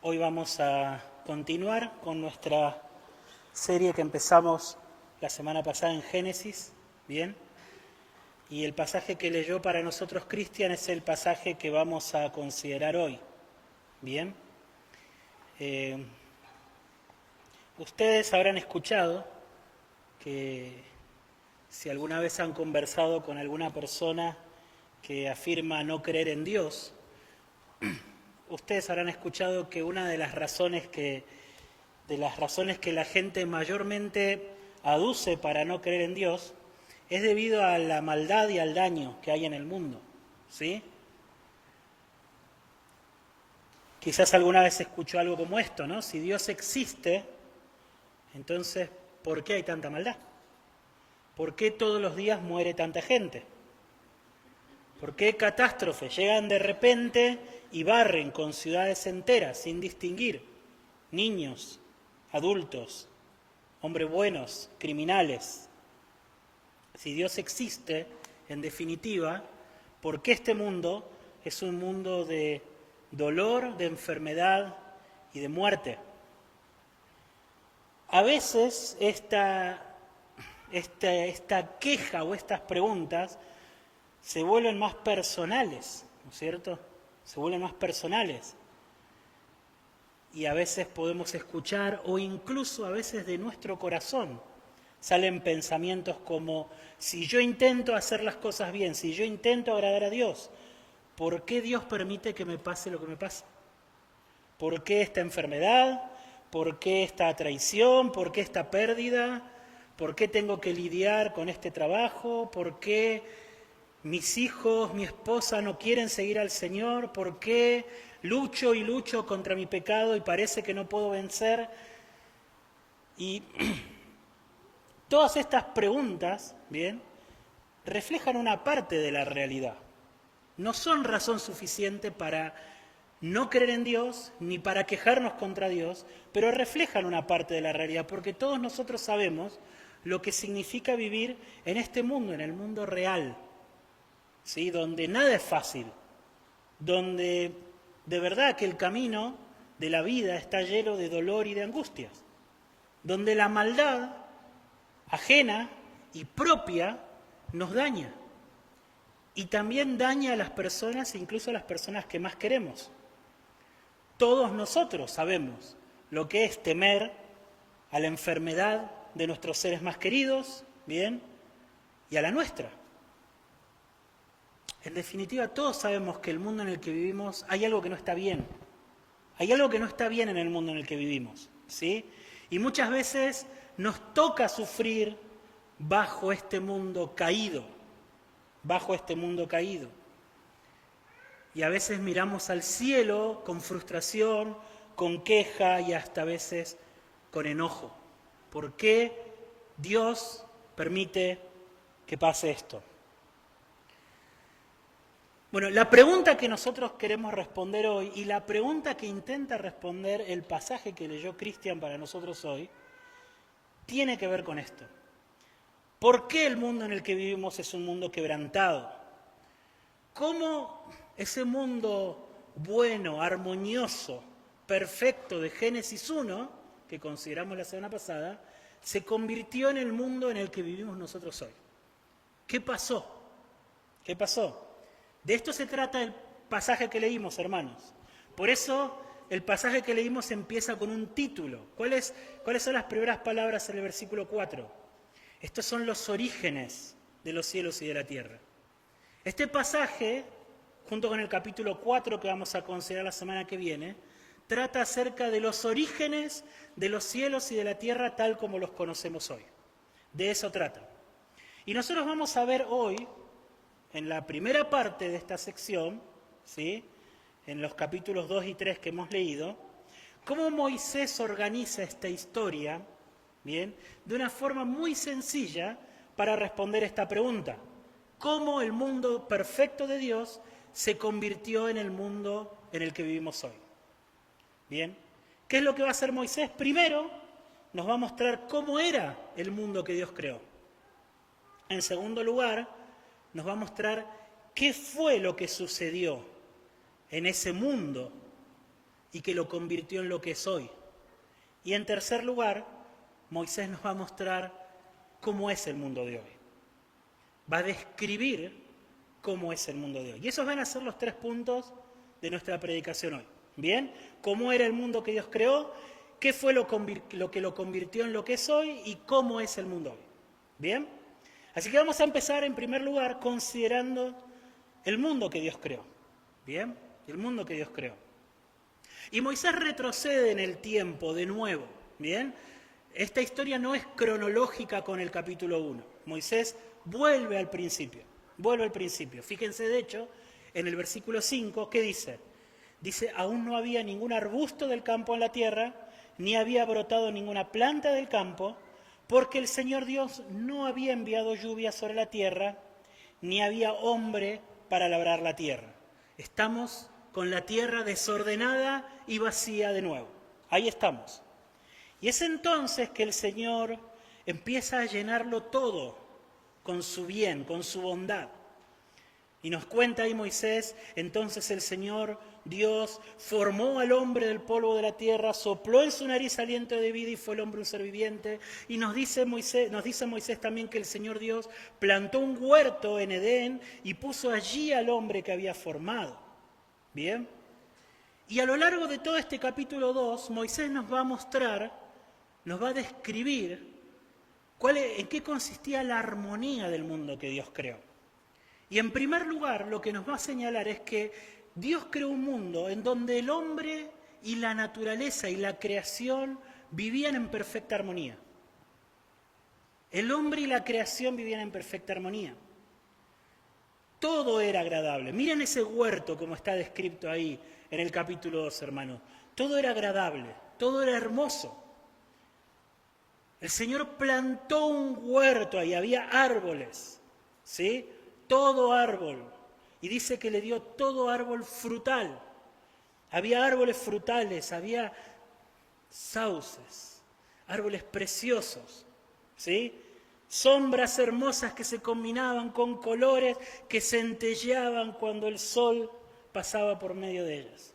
Hoy vamos a continuar con nuestra serie que empezamos la semana pasada en Génesis, ¿bien? Y el pasaje que leyó para nosotros Cristian es el pasaje que vamos a considerar hoy, ¿bien? Ustedes habrán escuchado que si alguna vez han conversado con alguna persona que afirma no creer en Dios, ustedes habrán escuchado que una de las razones que la gente mayormente aduce para no creer en Dios es debido a la maldad y al daño que hay en el mundo, ¿sí? Quizás alguna vez escuchó algo como esto, ¿no? Si Dios existe, entonces, ¿por qué hay tanta maldad? ¿Por qué todos los días muere tanta gente? ¿Por qué catástrofes llegan de repente y barren con ciudades enteras sin distinguir niños, adultos, hombres buenos, criminales? Si Dios existe, en definitiva, ¿por qué este mundo es un mundo de dolor, de enfermedad y de muerte? A veces esta queja o estas preguntas se vuelven más personales, ¿no es cierto? Se vuelven más personales. Y a veces podemos escuchar, o incluso a veces de nuestro corazón, salen pensamientos como, si yo intento hacer las cosas bien, si yo intento agradar a Dios, ¿por qué Dios permite que me pase lo que me pasa? ¿Por qué esta enfermedad? ¿Por qué esta traición? ¿Por qué esta pérdida? ¿Por qué tengo que lidiar con este trabajo? ¿Por qué mis hijos, mi esposa no quieren seguir al Señor? ¿Por qué lucho y lucho contra mi pecado y parece que no puedo vencer? Y todas estas preguntas, ¿bien?, reflejan una parte de la realidad. No son razón suficiente para no creer en Dios ni para quejarnos contra Dios, pero reflejan una parte de la realidad, porque todos nosotros sabemos lo que significa vivir en este mundo, en el mundo real, ¿sí?, donde nada es fácil, donde de verdad que el camino de la vida está lleno de dolor y de angustias, donde la maldad ajena y propia nos daña y también daña a las personas, incluso a las personas que más queremos. Todos nosotros sabemos lo que es temer a la enfermedad de nuestros seres más queridos, ¿bien?, y a la nuestra. En definitiva, todos sabemos que el mundo en el que vivimos hay algo que no está bien. Hay algo que no está bien en el mundo en el que vivimos, ¿sí? Y muchas veces nos toca sufrir bajo este mundo caído, Y a veces miramos al cielo con frustración, con queja y hasta a veces con enojo. ¿Por qué Dios permite que pase esto? Bueno, la pregunta que nosotros queremos responder hoy y la pregunta que intenta responder el pasaje que leyó Cristian para nosotros hoy, tiene que ver con esto. ¿Por qué el mundo en el que vivimos es un mundo quebrantado? ¿Cómo ese mundo bueno, armonioso, perfecto de Génesis 1, que consideramos la semana pasada, se convirtió en el mundo en el que vivimos nosotros hoy? ¿Qué pasó? ¿Qué pasó? De esto se trata el pasaje que leímos, hermanos. Por eso el pasaje que leímos empieza con un título. ¿Cuáles son las primeras palabras en el versículo 4? Estos son los orígenes de los cielos y de la tierra. Este pasaje, junto con el capítulo 4 que vamos a considerar la semana que viene, trata acerca de los orígenes de los cielos y de la tierra tal como los conocemos hoy. De eso trata. Y nosotros vamos a ver hoy, en la primera parte de esta sección, ¿sí?, en los capítulos 2 y 3 que hemos leído, cómo Moisés organiza esta historia, ¿bien?, de una forma muy sencilla para responder esta pregunta. ¿Cómo el mundo perfecto de Dios se convirtió en el mundo en el que vivimos hoy? ¿Bien? ¿Qué es lo que va a hacer Moisés? Primero, nos va a mostrar cómo era el mundo que Dios creó. En segundo lugar, nos va a mostrar qué fue lo que sucedió en ese mundo y que lo convirtió en lo que es hoy. Y en tercer lugar, Moisés nos va a mostrar cómo es el mundo de hoy. Va a describir cómo es el mundo de hoy. Y esos van a ser los 3 puntos de nuestra predicación hoy. ¿Bien? ¿Cómo era el mundo que Dios creó? ¿Qué fue lo que lo convirtió en lo que es hoy? ¿Y cómo es el mundo hoy? ¿Bien? Así que vamos a empezar en primer lugar considerando el mundo que Dios creó. ¿Bien? El mundo que Dios creó. Y Moisés retrocede en el tiempo de nuevo. ¿Bien? Esta historia no es cronológica con el capítulo 1. Moisés vuelve al principio. Fíjense, de hecho, en el versículo 5, ¿qué dice? Dice, aún no había ningún arbusto del campo en la tierra, ni había brotado ninguna planta del campo, porque el Señor Dios no había enviado lluvia sobre la tierra, ni había hombre para labrar la tierra. Estamos con la tierra desordenada y vacía de nuevo. Ahí estamos. Y es entonces que el Señor empieza a llenarlo todo con su bien, con su bondad. Y nos cuenta ahí Moisés, entonces el Señor Dios formó al hombre del polvo de la tierra, sopló en su nariz aliento de vida y fue el hombre un ser viviente. Y nos dice Moisés también que el Señor Dios plantó un huerto en Edén y puso allí al hombre que había formado. ¿Bien? Y a lo largo de todo este capítulo 2, Moisés nos va a mostrar, nos va a describir en qué consistía la armonía del mundo que Dios creó. Y en primer lugar, lo que nos va a señalar es que Dios creó un mundo en donde el hombre y la naturaleza y la creación vivían en perfecta armonía. El hombre y la creación vivían en perfecta armonía. Todo era agradable. Miren ese huerto como está descrito ahí en el capítulo 2, hermanos. Todo era agradable, todo era hermoso. El Señor plantó un huerto ahí, había árboles, ¿sí? Todo árbol. Y dice que le dio todo árbol frutal. Había árboles frutales, había sauces, árboles preciosos, ¿sí? Sombras hermosas que se combinaban con colores que centelleaban cuando el sol pasaba por medio de ellas.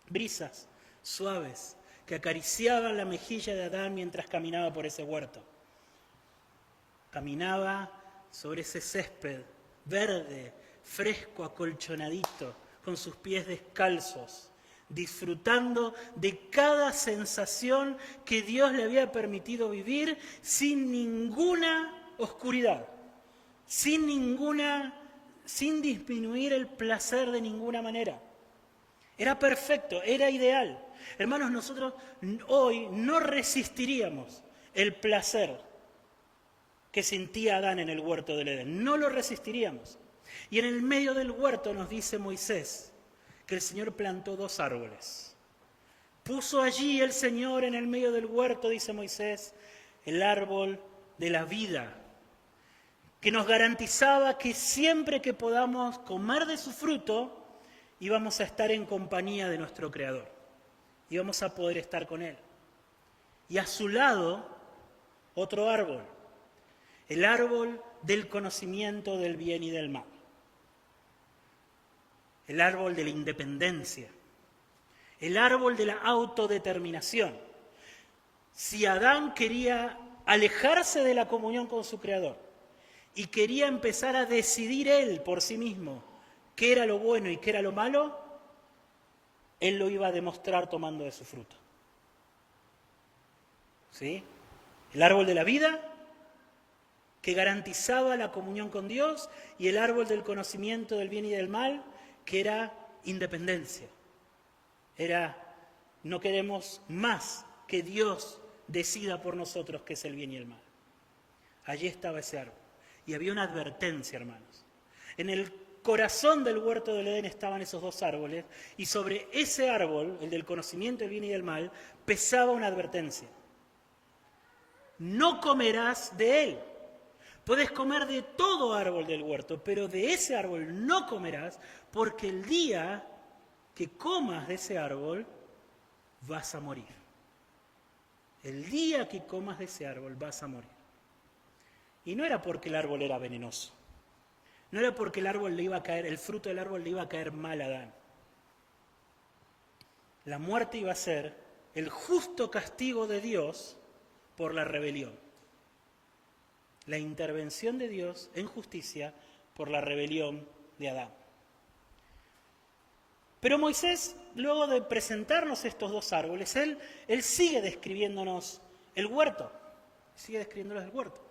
Brisas suaves que acariciaban la mejilla de Adán mientras caminaba por ese huerto. Caminaba sobre ese césped verde, fresco, acolchonadito, con sus pies descalzos, disfrutando de cada sensación que Dios le había permitido vivir sin ninguna oscuridad, sin disminuir el placer de ninguna manera. Era perfecto, era ideal. Hermanos, nosotros hoy no resistiríamos el placer que sentía Adán en el huerto del Edén. No lo resistiríamos. Y en el medio del huerto nos dice Moisés que el Señor plantó 2 árboles. Puso allí el Señor en el medio del huerto, dice Moisés, el árbol de la vida, que nos garantizaba que siempre que podamos comer de su fruto, íbamos a estar en compañía de nuestro Creador. Íbamos a poder estar con Él. Y a su lado, otro árbol, el árbol del conocimiento del bien y del mal. El árbol de la independencia. El árbol de la autodeterminación. Si Adán quería alejarse de la comunión con su Creador y quería empezar a decidir él por sí mismo qué era lo bueno y qué era lo malo, él lo iba a demostrar tomando de su fruto. ¿Sí? El árbol de la vida, que garantizaba la comunión con Dios, y el árbol del conocimiento del bien y del mal, que era independencia. No queremos más que Dios decida por nosotros qué es el bien y el mal. Allí estaba ese árbol. Y había una advertencia, hermanos. En el corazón del huerto del Edén estaban esos 2 árboles, y sobre ese árbol, el del conocimiento del bien y del mal, pesaba una advertencia. No comerás de él. Puedes comer de todo árbol del huerto, pero de ese árbol no comerás, porque el día que comas de ese árbol vas a morir. El día que comas de ese árbol vas a morir. Y no era porque el árbol era venenoso. No era porque el fruto del árbol le iba a caer mal a Adán. La muerte iba a ser el justo castigo de Dios por la rebelión. La intervención de Dios en justicia por la rebelión de Adán. Pero Moisés, luego de presentarnos estos dos árboles, él sigue describiéndonos el huerto. Sigue describiéndonos el huerto.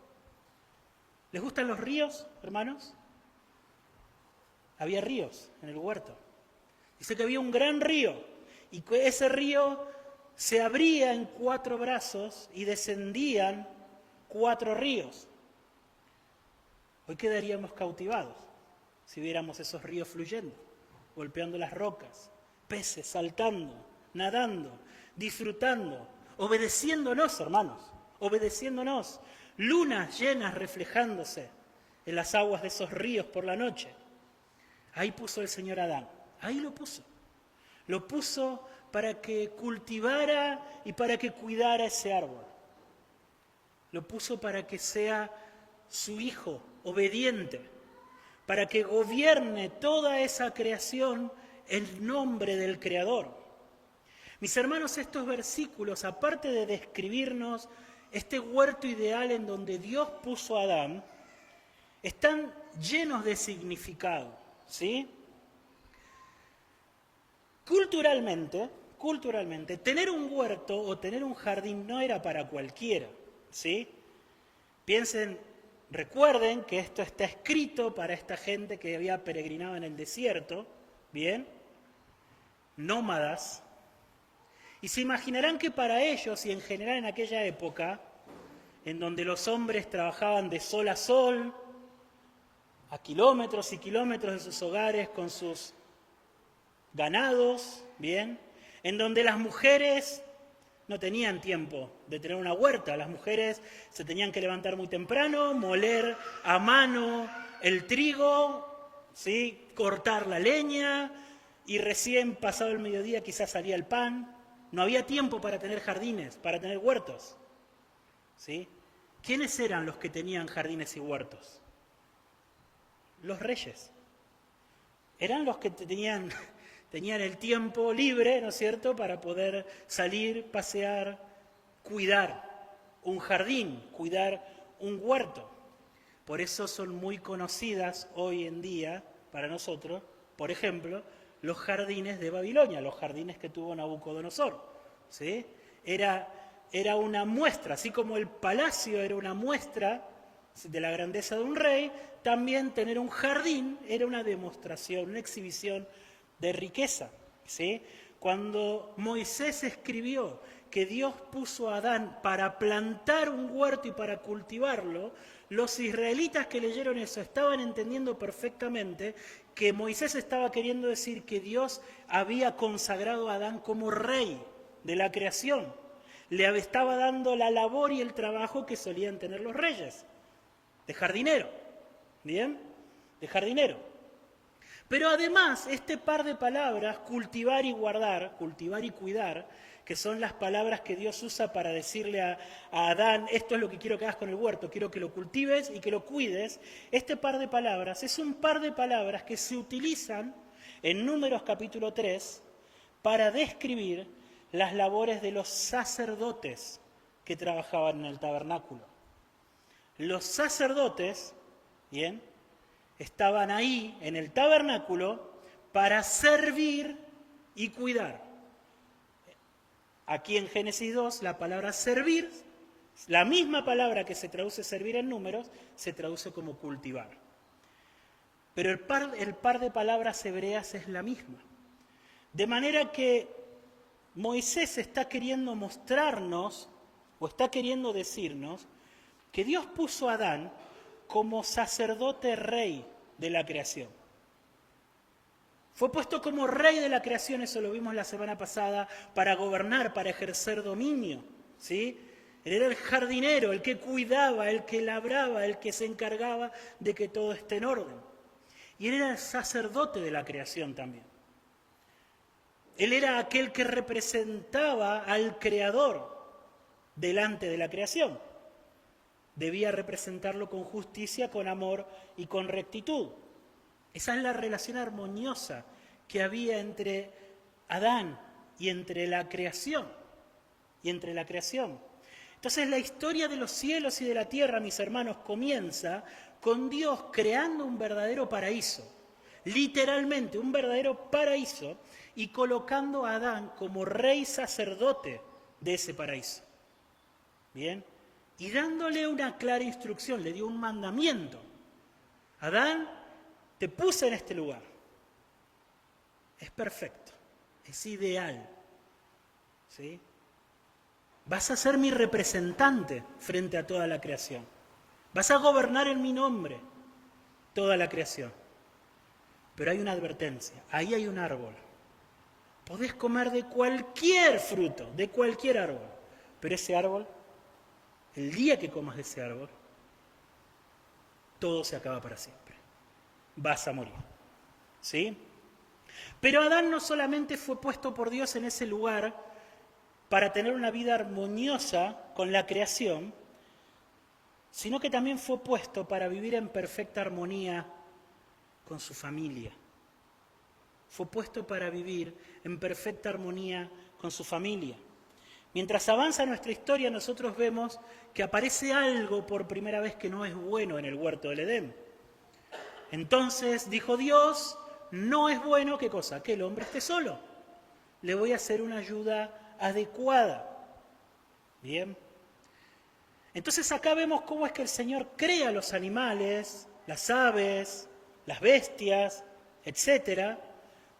¿Les gustan los ríos, hermanos? Había ríos en el huerto. Dice que había un gran río y que ese río se abría en 4 brazos y descendían 4 ríos. Hoy quedaríamos cautivados si viéramos esos ríos fluyendo, golpeando las rocas, peces saltando, nadando, disfrutando, obedeciéndonos, hermanos, obedeciéndonos, lunas llenas reflejándose en las aguas de esos ríos por la noche. Ahí puso el Señor a Adán, ahí lo puso. Lo puso para que cultivara y para que cuidara ese árbol. Lo puso para que sea su hijo obediente, para que gobierne toda esa creación en nombre del Creador. Mis hermanos, estos versículos, aparte de describirnos este huerto ideal en donde Dios puso a Adán, están llenos de significado, ¿sí? Culturalmente, tener un huerto o tener un jardín no era para cualquiera, ¿sí? Recuerden que esto está escrito para esta gente que había peregrinado en el desierto, ¿bien? Nómadas. Y se imaginarán que para ellos, y en general en aquella época, en donde los hombres trabajaban de sol a sol, a kilómetros y kilómetros de sus hogares con sus ganados, ¿bien? En donde las mujeres no tenían tiempo de tener una huerta. Las mujeres se tenían que levantar muy temprano, moler a mano el trigo, ¿sí? Cortar la leña, y recién pasado el mediodía quizás salía el pan. No había tiempo para tener jardines, para tener huertos, ¿sí? ¿Quiénes eran los que tenían jardines y huertos? Los reyes. Eran los que tenían el tiempo libre, ¿no es cierto?, para poder salir, pasear, cuidar un jardín, cuidar un huerto. Por eso son muy conocidas hoy en día para nosotros, por ejemplo, los jardines de Babilonia, los jardines que tuvo Nabucodonosor, ¿sí? Era una muestra, así como el palacio era una muestra de la grandeza de un rey, también tener un jardín era una demostración, una exhibición de riqueza, ¿sí? Cuando Moisés escribió que Dios puso a Adán para plantar un huerto y para cultivarlo, los israelitas que leyeron eso estaban entendiendo perfectamente que Moisés estaba queriendo decir que Dios había consagrado a Adán como rey de la creación. Le estaba dando la labor y el trabajo que solían tener los reyes, de jardinero, ¿bien? De jardinero. Pero además, este par de palabras, cultivar y guardar, cultivar y cuidar, que son las palabras que Dios usa para decirle a Adán, esto es lo que quiero que hagas con el huerto, quiero que lo cultives y que lo cuides, este par de palabras es un par de palabras que se utilizan en Números capítulo 3 para describir las labores de los sacerdotes que trabajaban en el tabernáculo. Los sacerdotes, ¿bien?, estaban ahí en el tabernáculo para servir y cuidar. Aquí en Génesis 2, la palabra servir, la misma palabra que se traduce servir en Números, se traduce como cultivar. Pero el par de palabras hebreas es la misma. De manera que Moisés está queriendo mostrarnos, o está queriendo decirnos, que Dios puso a Adán como sacerdote rey de la creación. Fue puesto como rey de la creación, eso lo vimos la semana pasada, para gobernar, para ejercer dominio, ¿sí? Él era el jardinero, el que cuidaba, el que labraba, el que se encargaba de que todo esté en orden. Y él era el sacerdote de la creación también. Él era aquel que representaba al Creador delante de la creación. Debía representarlo con justicia, con amor y con rectitud. Esa es la relación armoniosa que había entre Adán y entre la creación. Y entre la creación. Entonces la historia de los cielos y de la tierra, mis hermanos, comienza con Dios creando un verdadero paraíso. Literalmente un verdadero paraíso, y colocando a Adán como rey sacerdote de ese paraíso. ¿Bien? Y dándole una clara instrucción, le dio un mandamiento. Adán, te puse en este lugar. Es perfecto, es ideal. ¿Sí? Vas a ser mi representante frente a toda la creación. Vas a gobernar en mi nombre toda la creación. Pero hay una advertencia, ahí hay un árbol. Podés comer de cualquier fruto, de cualquier árbol. Pero ese árbol, el día que comas de ese árbol, todo se acaba para siempre. Vas a morir. ¿Sí? Pero Adán no solamente fue puesto por Dios en ese lugar para tener una vida armoniosa con la creación, sino que también fue puesto para vivir en perfecta armonía con su familia. Fue puesto para vivir en perfecta armonía con su familia. Mientras avanza nuestra historia, nosotros vemos que aparece algo por primera vez que no es bueno en el huerto del Edén. Entonces dijo Dios, no es bueno, ¿qué cosa? Que el hombre esté solo. Le voy a hacer una ayuda adecuada. Bien. Entonces acá vemos cómo es que el Señor crea los animales, las aves, las bestias, etcétera,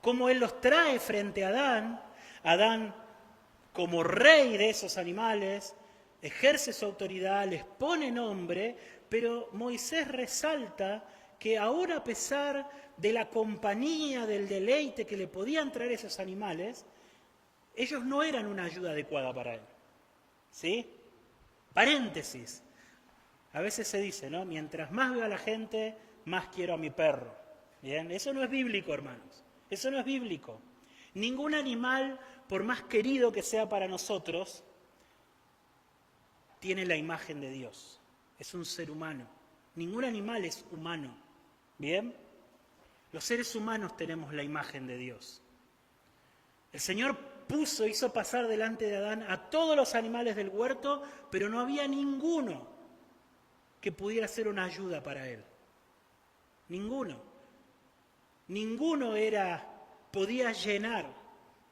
cómo Él los trae frente a Adán. Adán, como rey de esos animales, ejerce su autoridad, les pone nombre, pero Moisés resalta que aún a pesar de la compañía, del deleite que le podían traer esos animales, ellos no eran una ayuda adecuada para él. ¿Sí? Paréntesis. A veces se dice, ¿no? Mientras más veo a la gente, más quiero a mi perro. ¿Bien? Eso no es bíblico, hermanos. Eso no es bíblico. Ningún animal, por más querido que sea para nosotros, tiene la imagen de Dios. Es un ser humano. Ningún animal es humano. ¿Bien? Los seres humanos tenemos la imagen de Dios. El Señor hizo pasar delante de Adán a todos los animales del huerto, pero no había ninguno que pudiera ser una ayuda para él. Ninguno. Ninguno podía llenar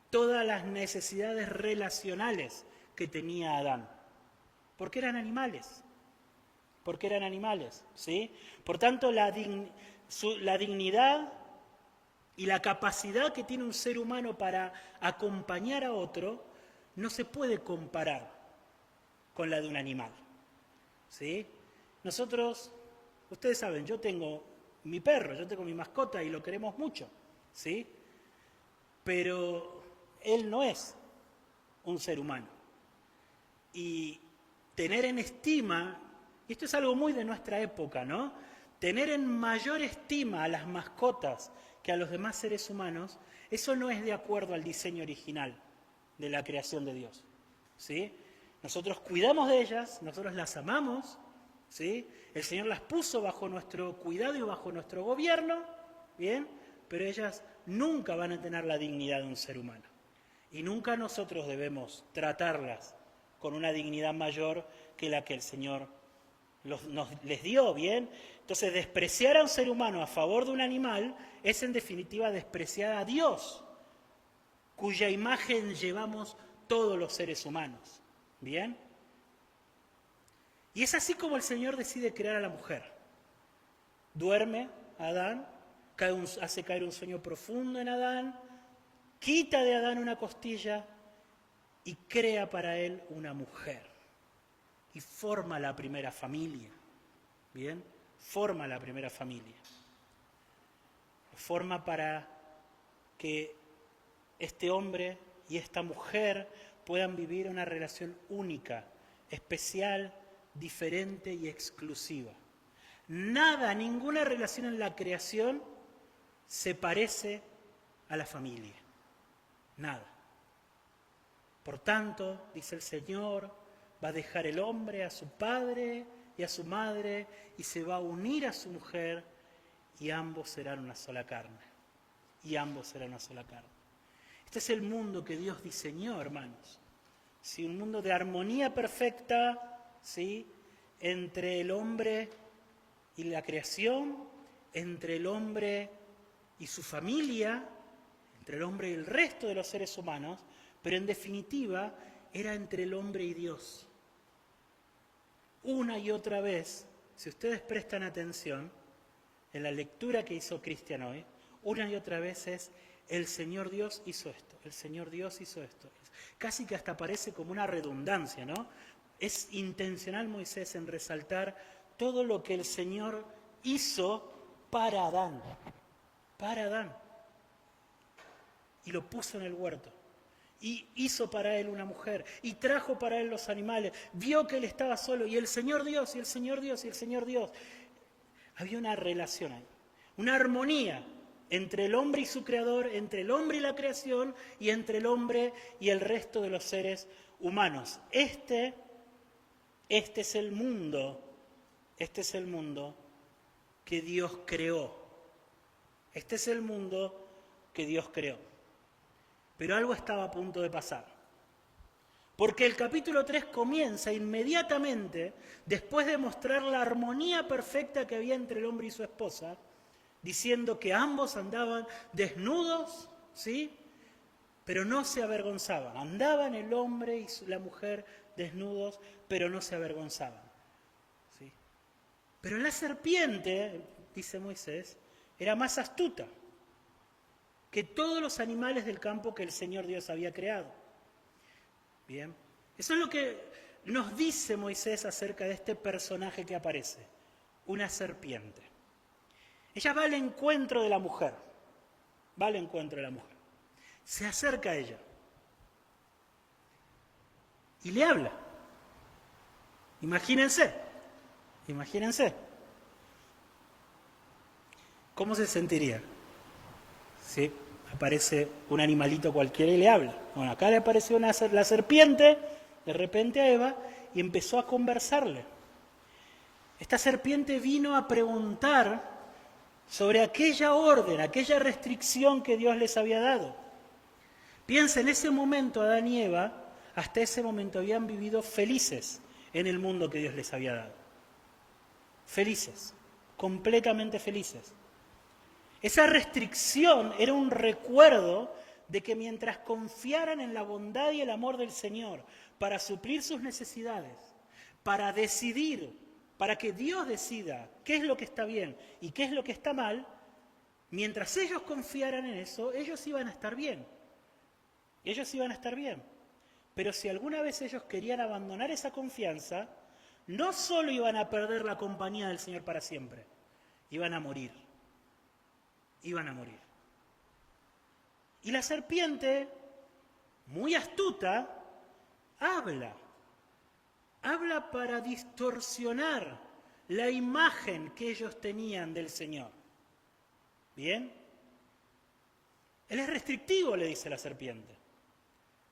todas las necesidades relacionales que tenía Adán. Porque eran animales. Porque eran animales, ¿sí? Por tanto, la dignidad y la capacidad que tiene un ser humano para acompañar a otro no se puede comparar con la de un animal, ¿sí? Nosotros, ustedes saben, yo tengo mi perro, yo tengo mi mascota y lo queremos mucho, ¿sí? Pero él no es un ser humano. Y tener en estima, y esto es algo muy de nuestra época, ¿no? Tener en mayor estima a las mascotas que a los demás seres humanos, eso no es de acuerdo al diseño original de la creación de Dios, ¿sí? Nosotros cuidamos de ellas, nosotros las amamos, ¿sí? El Señor las puso bajo nuestro cuidado y bajo nuestro gobierno, ¿bien? Pero ellas nunca van a tener la dignidad de un ser humano. Y nunca nosotros debemos tratarlas con una dignidad mayor que la que el Señor les dio, ¿bien? Entonces, despreciar a un ser humano a favor de un animal es en definitiva despreciar a Dios, cuya imagen llevamos todos los seres humanos, ¿bien? Y es así como el Señor decide crear a la mujer. Duerme Adán, hace caer un sueño profundo en Adán, quita de Adán una costilla y crea para él una mujer. Y forma la primera familia. ¿Bien? Forma la primera familia. Forma para que este hombre y esta mujer puedan vivir una relación única, especial, diferente y exclusiva. Nada, ninguna relación en la creación se parece a la familia. Nada. Por tanto, dice el Señor, va a dejar el hombre a su padre y a su madre y se va a unir a su mujer y ambos serán una sola carne. Y ambos serán una sola carne. Este es el mundo que Dios diseñó, hermanos. ¿Sí? Un mundo de armonía perfecta, ¿sí? Entre el hombre y la creación, entre el hombre y su familia, entre el hombre y el resto de los seres humanos, pero en definitiva era entre el hombre y Dios. Una y otra vez, si ustedes prestan atención en la lectura que hizo Cristian hoy, una y otra vez es: el Señor Dios hizo esto, el Señor Dios hizo esto. Casi que hasta parece como una redundancia, ¿no? Es intencional Moisés en resaltar todo lo que el Señor hizo para Adán. Para Adán. Y lo puso en el huerto. Y hizo para él una mujer. Y trajo para él los animales. Vio que él estaba solo. Y el Señor Dios, y el Señor Dios, y el Señor Dios. Había una relación ahí. Una armonía entre el hombre y su creador, entre el hombre y la creación, y entre el hombre y el resto de los seres humanos. Este es el mundo que Dios creó. Este es el mundo que Dios creó. Pero algo estaba a punto de pasar. Porque el capítulo 3 comienza inmediatamente, después de mostrar la armonía perfecta que había entre el hombre y su esposa, diciendo que ambos andaban desnudos, ¿sí? Pero no se avergonzaban. Andaban el hombre y la mujer desnudos, pero no se avergonzaban, ¿sí? Pero la serpiente, dice Moisés, era más astuta que todos los animales del campo que el Señor Dios había creado. Bien, eso es lo que nos dice Moisés acerca de este personaje que aparece, una serpiente. Ella va al encuentro de la mujer, se acerca a ella y le habla. Imagínense, ¿cómo se sentiría? ¿Sí? Aparece un animalito cualquiera y le habla. Bueno, acá le apareció la serpiente de repente a Eva y empezó a conversarle. Esta serpiente vino a preguntar sobre aquella orden, aquella restricción que Dios les había dado. Piensa, en ese momento Adán y Eva, hasta ese momento habían vivido felices en el mundo que Dios les había dado. Felices, completamente felices. Esa restricción era un recuerdo de que mientras confiaran en la bondad y el amor del Señor para suplir sus necesidades, para decidir, para que Dios decida qué es lo que está bien y qué es lo que está mal, mientras ellos confiaran en eso, ellos iban a estar bien. Pero si alguna vez ellos querían abandonar esa confianza, no solo iban a perder la compañía del Señor para siempre, iban a morir. Y la serpiente, muy astuta, habla para distorsionar la imagen que ellos tenían del Señor. ¿Bien? Él es restrictivo, le dice la serpiente.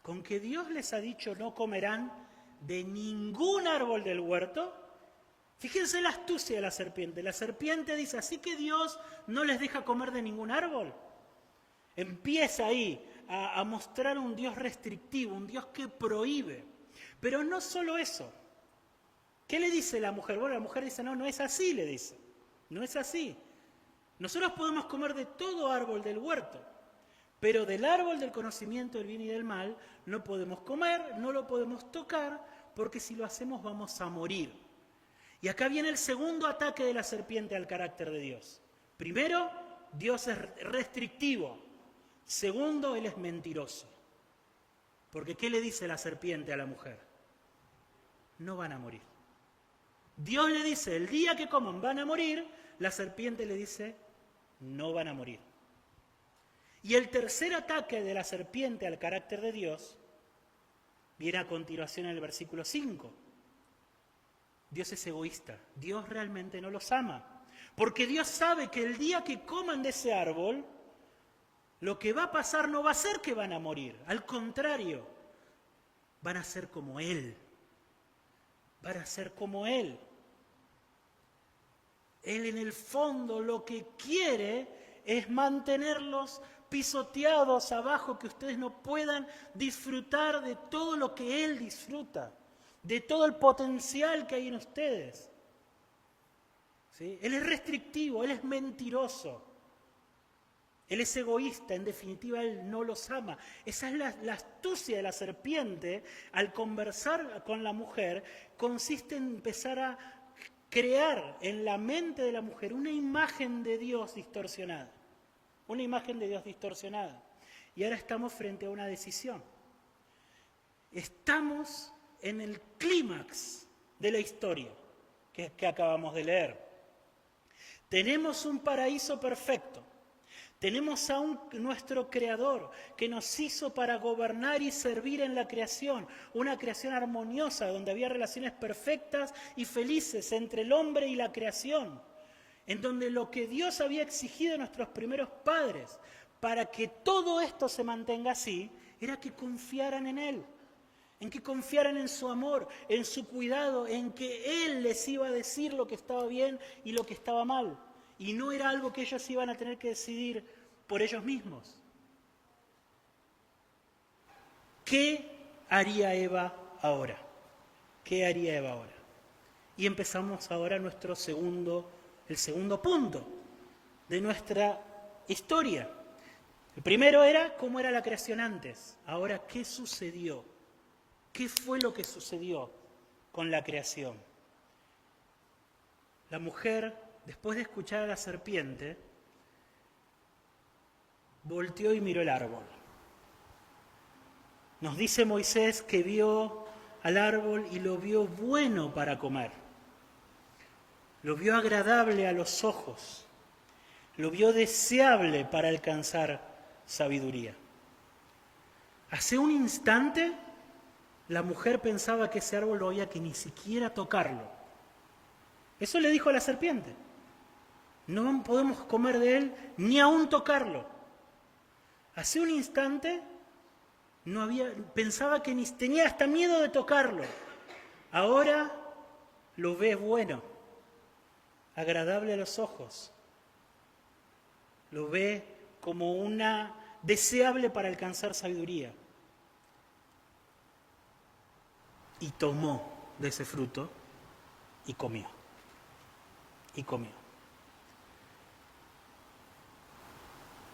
Con que Dios les ha dicho no comerán de ningún árbol del huerto. Fíjense la astucia de la serpiente. La serpiente dice, ¿así que Dios no les deja comer de ningún árbol? Empieza ahí a mostrar un Dios restrictivo, un Dios que prohíbe. Pero no solo eso. ¿Qué le dice la mujer? Bueno, la mujer dice, no es así, le dice. No es así. Nosotros podemos comer de todo árbol del huerto, pero del árbol del conocimiento del bien y del mal no podemos comer, no lo podemos tocar, porque si lo hacemos vamos a morir. Y acá viene el segundo ataque de la serpiente al carácter de Dios. Primero, Dios es restrictivo. Segundo, Él es mentiroso. Porque ¿qué le dice la serpiente a la mujer? No van a morir. Dios le dice, el día que coman van a morir. La serpiente le dice, no van a morir. Y el tercer ataque de la serpiente al carácter de Dios viene a continuación en el versículo 5. Dios es egoísta. Dios realmente no los ama. Porque Dios sabe que el día que coman de ese árbol, lo que va a pasar no va a ser que van a morir. Al contrario, van a ser como Él. Van a ser como Él. Él en el fondo lo que quiere es mantenerlos pisoteados abajo, que ustedes no puedan disfrutar de todo lo que Él disfruta, de todo el potencial que hay en ustedes. ¿Sí? Él es restrictivo, Él es mentiroso, Él es egoísta, en definitiva Él no los ama. Esa es la astucia de la serpiente al conversar con la mujer, consiste en empezar a crear en la mente de la mujer una imagen de Dios distorsionada. Una imagen de Dios distorsionada. Y ahora estamos frente a una decisión. Estamos en el clímax de la historia que acabamos de leer. Tenemos un paraíso perfecto. Tenemos a nuestro Creador que nos hizo para gobernar y servir en la creación. Una creación armoniosa donde había relaciones perfectas y felices entre el hombre y la creación. En donde lo que Dios había exigido a nuestros primeros padres para que todo esto se mantenga así, era que confiaran en Él, en que confiaran en su amor, en su cuidado, en que Él les iba a decir lo que estaba bien y lo que estaba mal. Y no era algo que ellos iban a tener que decidir por ellos mismos. ¿Qué haría Eva ahora? ¿Qué haría Eva ahora? Y empezamos ahora el segundo punto de nuestra historia. El primero era cómo era la creación antes. Ahora, ¿qué sucedió? ¿Qué fue lo que sucedió con la creación? La mujer, después de escuchar a la serpiente, volteó y miró el árbol. Nos dice Moisés que vio al árbol y lo vio bueno para comer. Lo vio agradable a los ojos. Lo vio deseable para alcanzar sabiduría. Hace un instante, la mujer pensaba que ese árbol no había que ni siquiera tocarlo. Eso le dijo a la serpiente. No podemos comer de él ni aún tocarlo. Hace un instante pensaba que ni tenía hasta miedo de tocarlo. Ahora lo ve bueno, agradable a los ojos. Lo ve como una deseable para alcanzar sabiduría. Y tomó de ese fruto y comió. Y comió.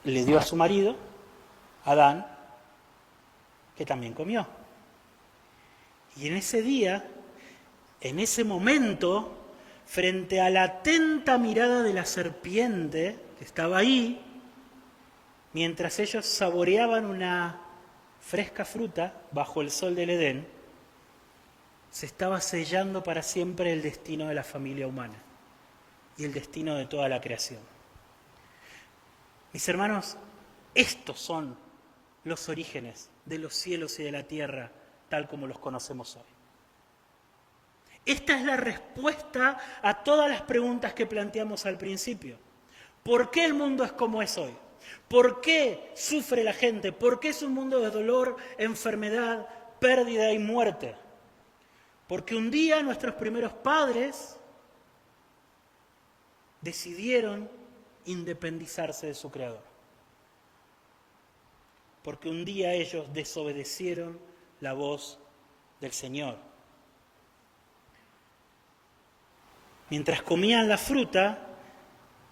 Le dio a su marido, Adán, que también comió. Y en ese día, en ese momento, frente a la atenta mirada de la serpiente que estaba ahí, mientras ellos saboreaban una fresca fruta bajo el sol del Edén, se estaba sellando para siempre el destino de la familia humana y el destino de toda la creación. Mis hermanos, estos son los orígenes de los cielos y de la tierra, tal como los conocemos hoy. Esta es la respuesta a todas las preguntas que planteamos al principio. ¿Por qué el mundo es como es hoy? ¿Por qué sufre la gente? ¿Por qué es un mundo de dolor, enfermedad, pérdida y muerte? Porque un día nuestros primeros padres decidieron independizarse de su Creador. Porque un día ellos desobedecieron la voz del Señor. Mientras comían la fruta,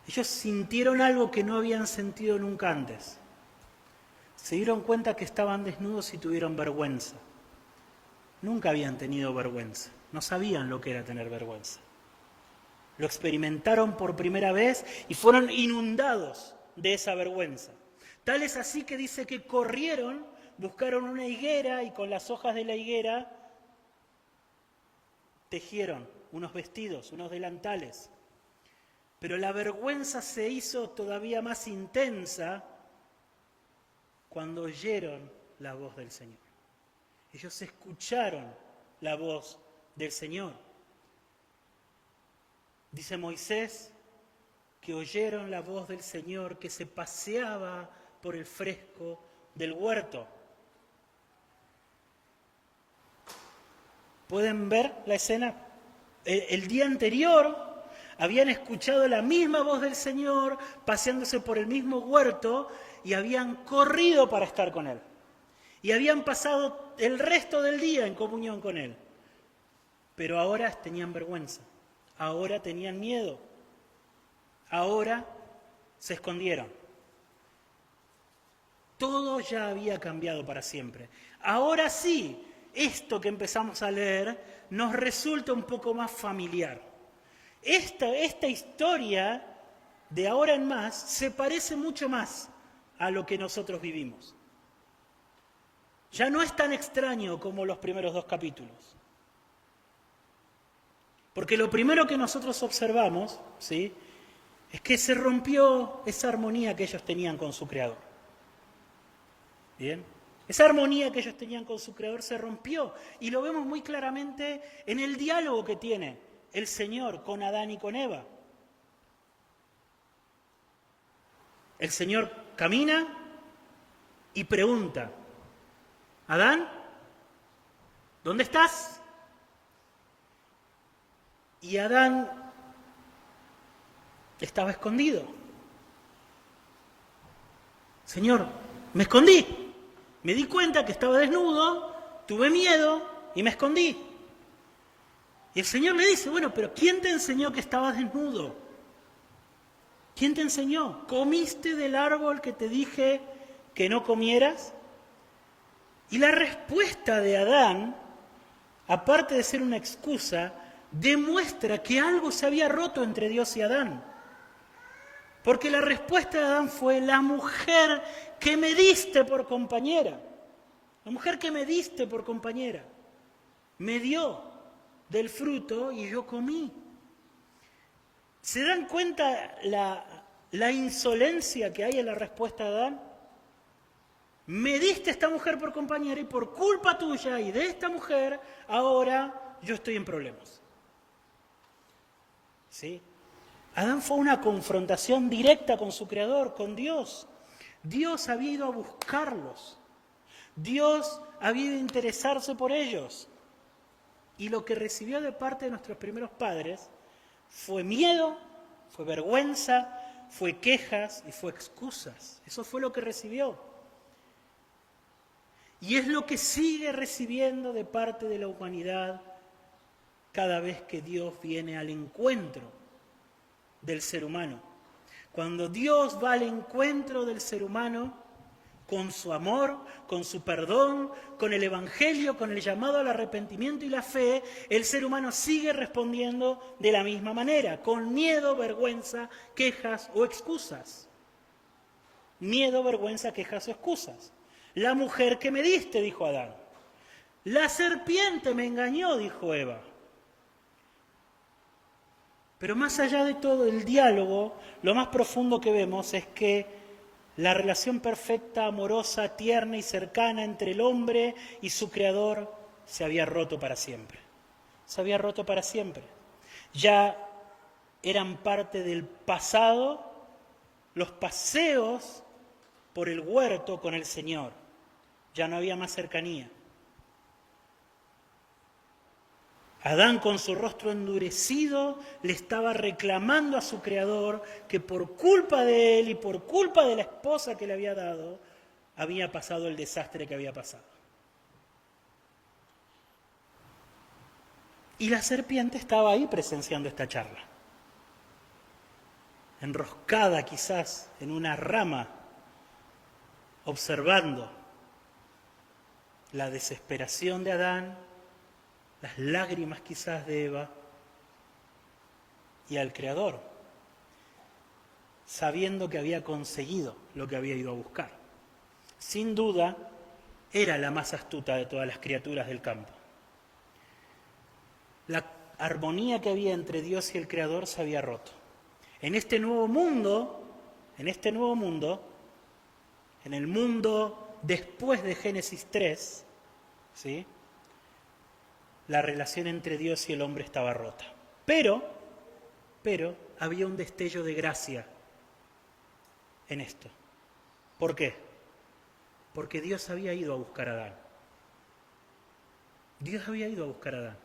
ellos sintieron algo que no habían sentido nunca antes. Se dieron cuenta que estaban desnudos y tuvieron vergüenza. Nunca habían tenido vergüenza, no sabían lo que era tener vergüenza. Lo experimentaron por primera vez y fueron inundados de esa vergüenza. Tal es así que dice que corrieron, buscaron una higuera y con las hojas de la higuera tejieron unos vestidos, unos delantales. Pero la vergüenza se hizo todavía más intensa cuando oyeron la voz del Señor. Ellos escucharon la voz del Señor. Dice Moisés que oyeron la voz del Señor que se paseaba por el fresco del huerto. ¿Pueden ver la escena? El día anterior habían escuchado la misma voz del Señor paseándose por el mismo huerto y habían corrido para estar con Él. Y habían pasado el resto del día en comunión con Él. Pero ahora tenían vergüenza, ahora tenían miedo, ahora se escondieron. Todo ya había cambiado para siempre. Ahora sí, esto que empezamos a leer nos resulta un poco más familiar. Esta historia, de ahora en más, se parece mucho más a lo que nosotros vivimos. Ya no es tan extraño como los primeros 2 capítulos. Porque lo primero que nosotros observamos, ¿sí?, es que se rompió esa armonía que ellos tenían con su Creador. ¿Bien? Esa armonía que ellos tenían con su Creador se rompió. Y lo vemos muy claramente en el diálogo que tiene el Señor con Adán y con Eva. El Señor camina y pregunta: Adán, ¿dónde estás? Y Adán estaba escondido. Señor, me escondí. Me di cuenta que estaba desnudo, tuve miedo y me escondí. Y el Señor le dice: bueno, pero ¿quién te enseñó que estabas desnudo? ¿Quién te enseñó? ¿Comiste del árbol que te dije que no comieras? Y la respuesta de Adán, aparte de ser una excusa, demuestra que algo se había roto entre Dios y Adán. Porque la respuesta de Adán fue: la mujer que me diste por compañera. La mujer que me diste por compañera me dio del fruto y yo comí. ¿Se dan cuenta la insolencia que hay en la respuesta de Adán? Me diste esta mujer por compañera y por culpa tuya y de esta mujer, ahora yo estoy en problemas. ¿Sí? Adán fue una confrontación directa con su Creador, con Dios. Dios había ido a buscarlos. Dios había ido a interesarse por ellos. Y lo que recibió de parte de nuestros primeros padres fue miedo, fue vergüenza, fue quejas y fue excusas. Eso fue lo que recibió. Y es lo que sigue recibiendo de parte de la humanidad cada vez que Dios viene al encuentro del ser humano. Cuando Dios va al encuentro del ser humano con su amor, con su perdón, con el Evangelio, con el llamado al arrepentimiento y la fe, el ser humano sigue respondiendo de la misma manera, con miedo, vergüenza, quejas o excusas. Miedo, vergüenza, quejas o excusas. La mujer que me diste, dijo Adán. La serpiente me engañó, dijo Eva. Pero más allá de todo el diálogo, lo más profundo que vemos es que la relación perfecta, amorosa, tierna y cercana entre el hombre y su Creador se había roto para siempre. Se había roto para siempre. Ya eran parte del pasado los paseos por el huerto con el Señor. Ya no había más cercanía. Adán, con su rostro endurecido, le estaba reclamando a su Creador que por culpa de él y por culpa de la esposa que le había dado, había pasado el desastre que había pasado. Y la serpiente estaba ahí presenciando esta charla, enroscada quizás en una rama, observando la desesperación de Adán, las lágrimas quizás de Eva y al Creador, sabiendo que había conseguido lo que había ido a buscar. Sin duda, era la más astuta de todas las criaturas del campo. La armonía que había entre Dios y el Creador se había roto. En este nuevo mundo, en el mundo después de Génesis 3, ¿sí?, la relación entre Dios y el hombre estaba rota. Pero había un destello de gracia en esto. ¿Por qué? Porque Dios había ido a buscar a Adán. Dios había ido a buscar a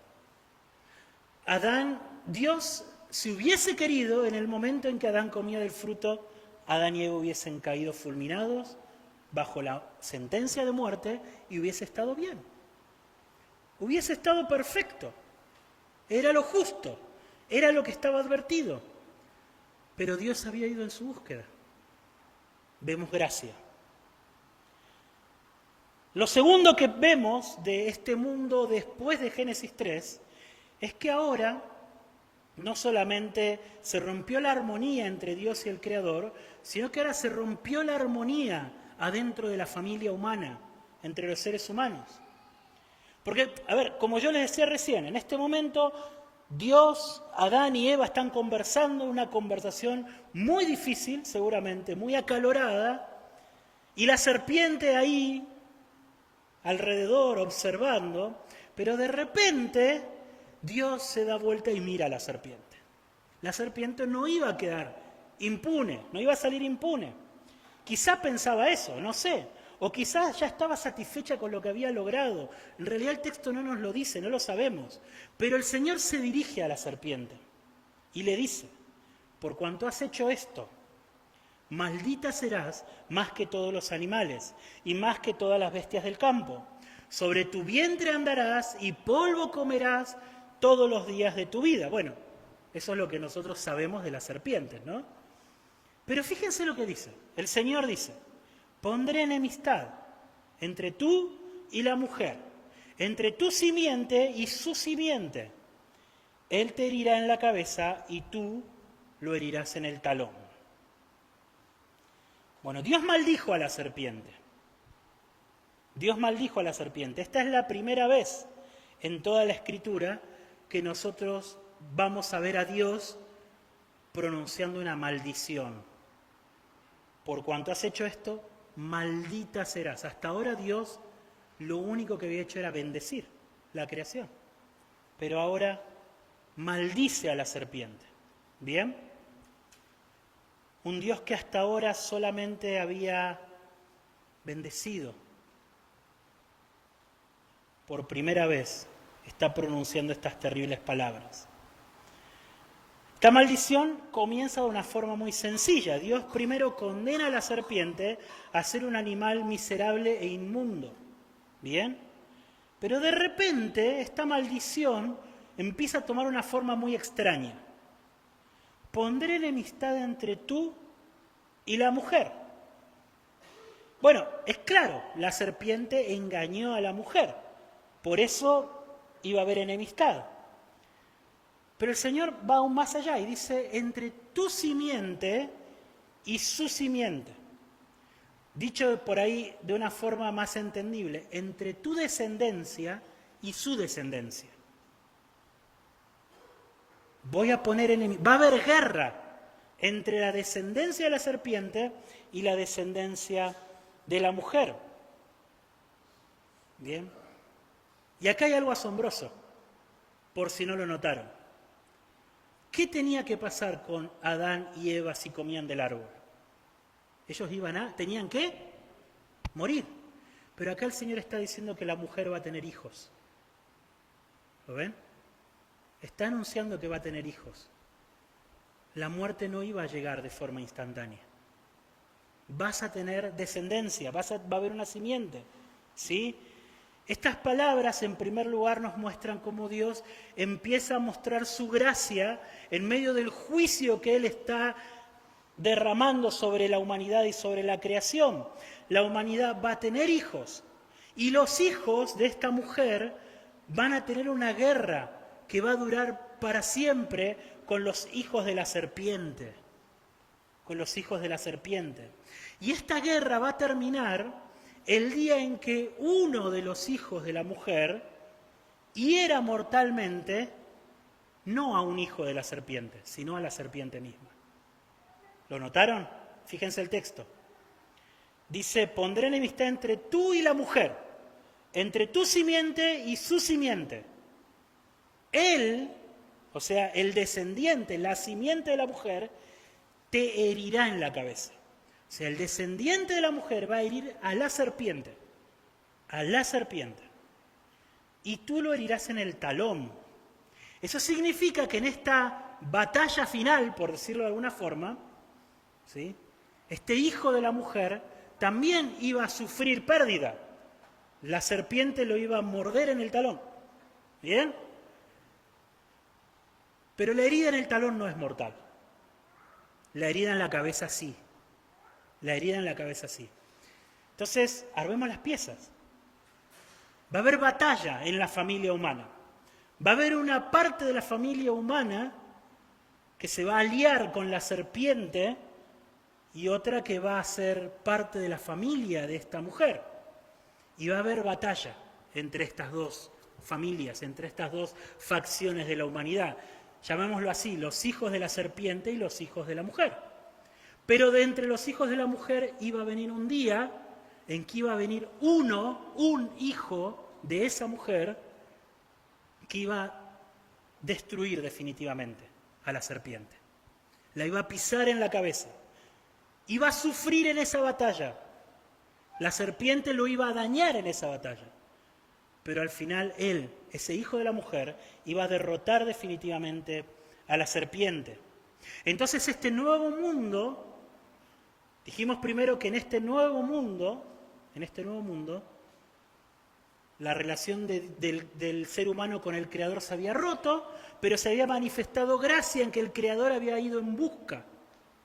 Adán. Dios si hubiese querido, en el momento en que Adán comía del fruto, Adán y Eva hubiesen caído fulminados bajo la sentencia de muerte y hubiese estado bien. Hubiese estado perfecto. Era lo justo. Era lo que estaba advertido. Pero Dios había ido en su búsqueda. Vemos gracia. Lo segundo que vemos de este mundo después de Génesis 3 es que ahora no solamente se rompió la armonía entre Dios y el Creador, sino que ahora se rompió la armonía adentro de la familia humana, entre los seres humanos. Porque, a ver, como yo les decía recién, en este momento Dios, Adán y Eva están conversando, una conversación muy difícil, seguramente, muy acalorada, y la serpiente ahí, alrededor, observando, pero de repente Dios se da vuelta y mira a la serpiente. La serpiente no iba a quedar impune, no iba a salir impune. Quizá pensaba eso, no sé. O quizás ya estaba satisfecha con lo que había logrado. En realidad el texto no nos lo dice, no lo sabemos. Pero el Señor se dirige a la serpiente y le dice, por cuanto has hecho esto, maldita serás más que todos los animales y más que todas las bestias del campo. Sobre tu vientre andarás y polvo comerás todos los días de tu vida. Bueno, eso es lo que nosotros sabemos de las serpientes, ¿no? Pero fíjense lo que dice. El Señor dice, pondré enemistad entre tú y la mujer, entre tu simiente y su simiente. Él te herirá en la cabeza y tú lo herirás en el talón. Bueno, Dios maldijo a la serpiente. Dios maldijo a la serpiente. Esta es la primera vez en toda la Escritura que nosotros vamos a ver a Dios pronunciando una maldición. Por cuanto has hecho esto, maldita serás. Hasta ahora Dios lo único que había hecho era bendecir la creación. Pero ahora maldice a la serpiente. ¿Bien? Un Dios que hasta ahora solamente había bendecido. Por primera vez está pronunciando estas terribles palabras. Esta maldición comienza de una forma muy sencilla. Dios primero condena a la serpiente a ser un animal miserable e inmundo. ¿Bien? Pero de repente esta maldición empieza a tomar una forma muy extraña. Pondré enemistad entre tú y la mujer. Bueno, es claro, la serpiente engañó a la mujer. Por eso iba a haber enemistad. Pero el Señor va aún más allá y dice, entre tu simiente y su simiente. Dicho por ahí de una forma más entendible, entre tu descendencia y su descendencia. Va a haber guerra entre la descendencia de la serpiente y la descendencia de la mujer. Bien. Y acá hay algo asombroso, por si no lo notaron. ¿Qué tenía que pasar con Adán y Eva si comían del árbol? Ellos tenían que morir. Pero acá el Señor está diciendo que la mujer va a tener hijos. ¿Lo ven? Está anunciando que va a tener hijos. La muerte no iba a llegar de forma instantánea. Vas a tener descendencia, va a haber una simiente. ¿Sí? Estas palabras, en primer lugar, nos muestran cómo Dios empieza a mostrar su gracia en medio del juicio que Él está derramando sobre la humanidad y sobre la creación. La humanidad va a tener hijos y los hijos de esta mujer van a tener una guerra que va a durar para siempre con los hijos de la serpiente. Con los hijos de la serpiente. Y esta guerra va a terminar el día en que uno de los hijos de la mujer hiera mortalmente no a un hijo de la serpiente, sino a la serpiente misma. ¿Lo notaron? Fíjense el texto. Dice, pondré enemistad entre tú y la mujer, entre tu simiente y su simiente. Él, o sea, el descendiente, la simiente de la mujer, te herirá en la cabeza. O sea, el descendiente de la mujer va a herir a la serpiente, y tú lo herirás en el talón. Eso significa que en esta batalla final, por decirlo de alguna forma, ¿sí?, este hijo de la mujer también iba a sufrir pérdida. La serpiente lo iba a morder en el talón. ¿Bien? Pero la herida en el talón no es mortal. La herida en la cabeza sí. La herida en la cabeza sí. Entonces, armemos las piezas. Va a haber batalla en la familia humana. Va a haber una parte de la familia humana que se va a aliar con la serpiente y otra que va a ser parte de la familia de esta mujer. Y va a haber batalla entre estas dos familias, entre estas dos facciones de la humanidad. Llamémoslo así, los hijos de la serpiente y los hijos de la mujer. Pero de entre los hijos de la mujer iba a venir un día en que iba a venir un hijo de esa mujer que iba a destruir definitivamente a la serpiente. La iba a pisar en la cabeza. Iba a sufrir en esa batalla. La serpiente lo iba a dañar en esa batalla. Pero al final él, ese hijo de la mujer, iba a derrotar definitivamente a la serpiente. Entonces este nuevo mundo, dijimos primero que en este nuevo mundo, la relación del ser humano con el Creador se había roto, pero se había manifestado gracia en que el Creador había ido en busca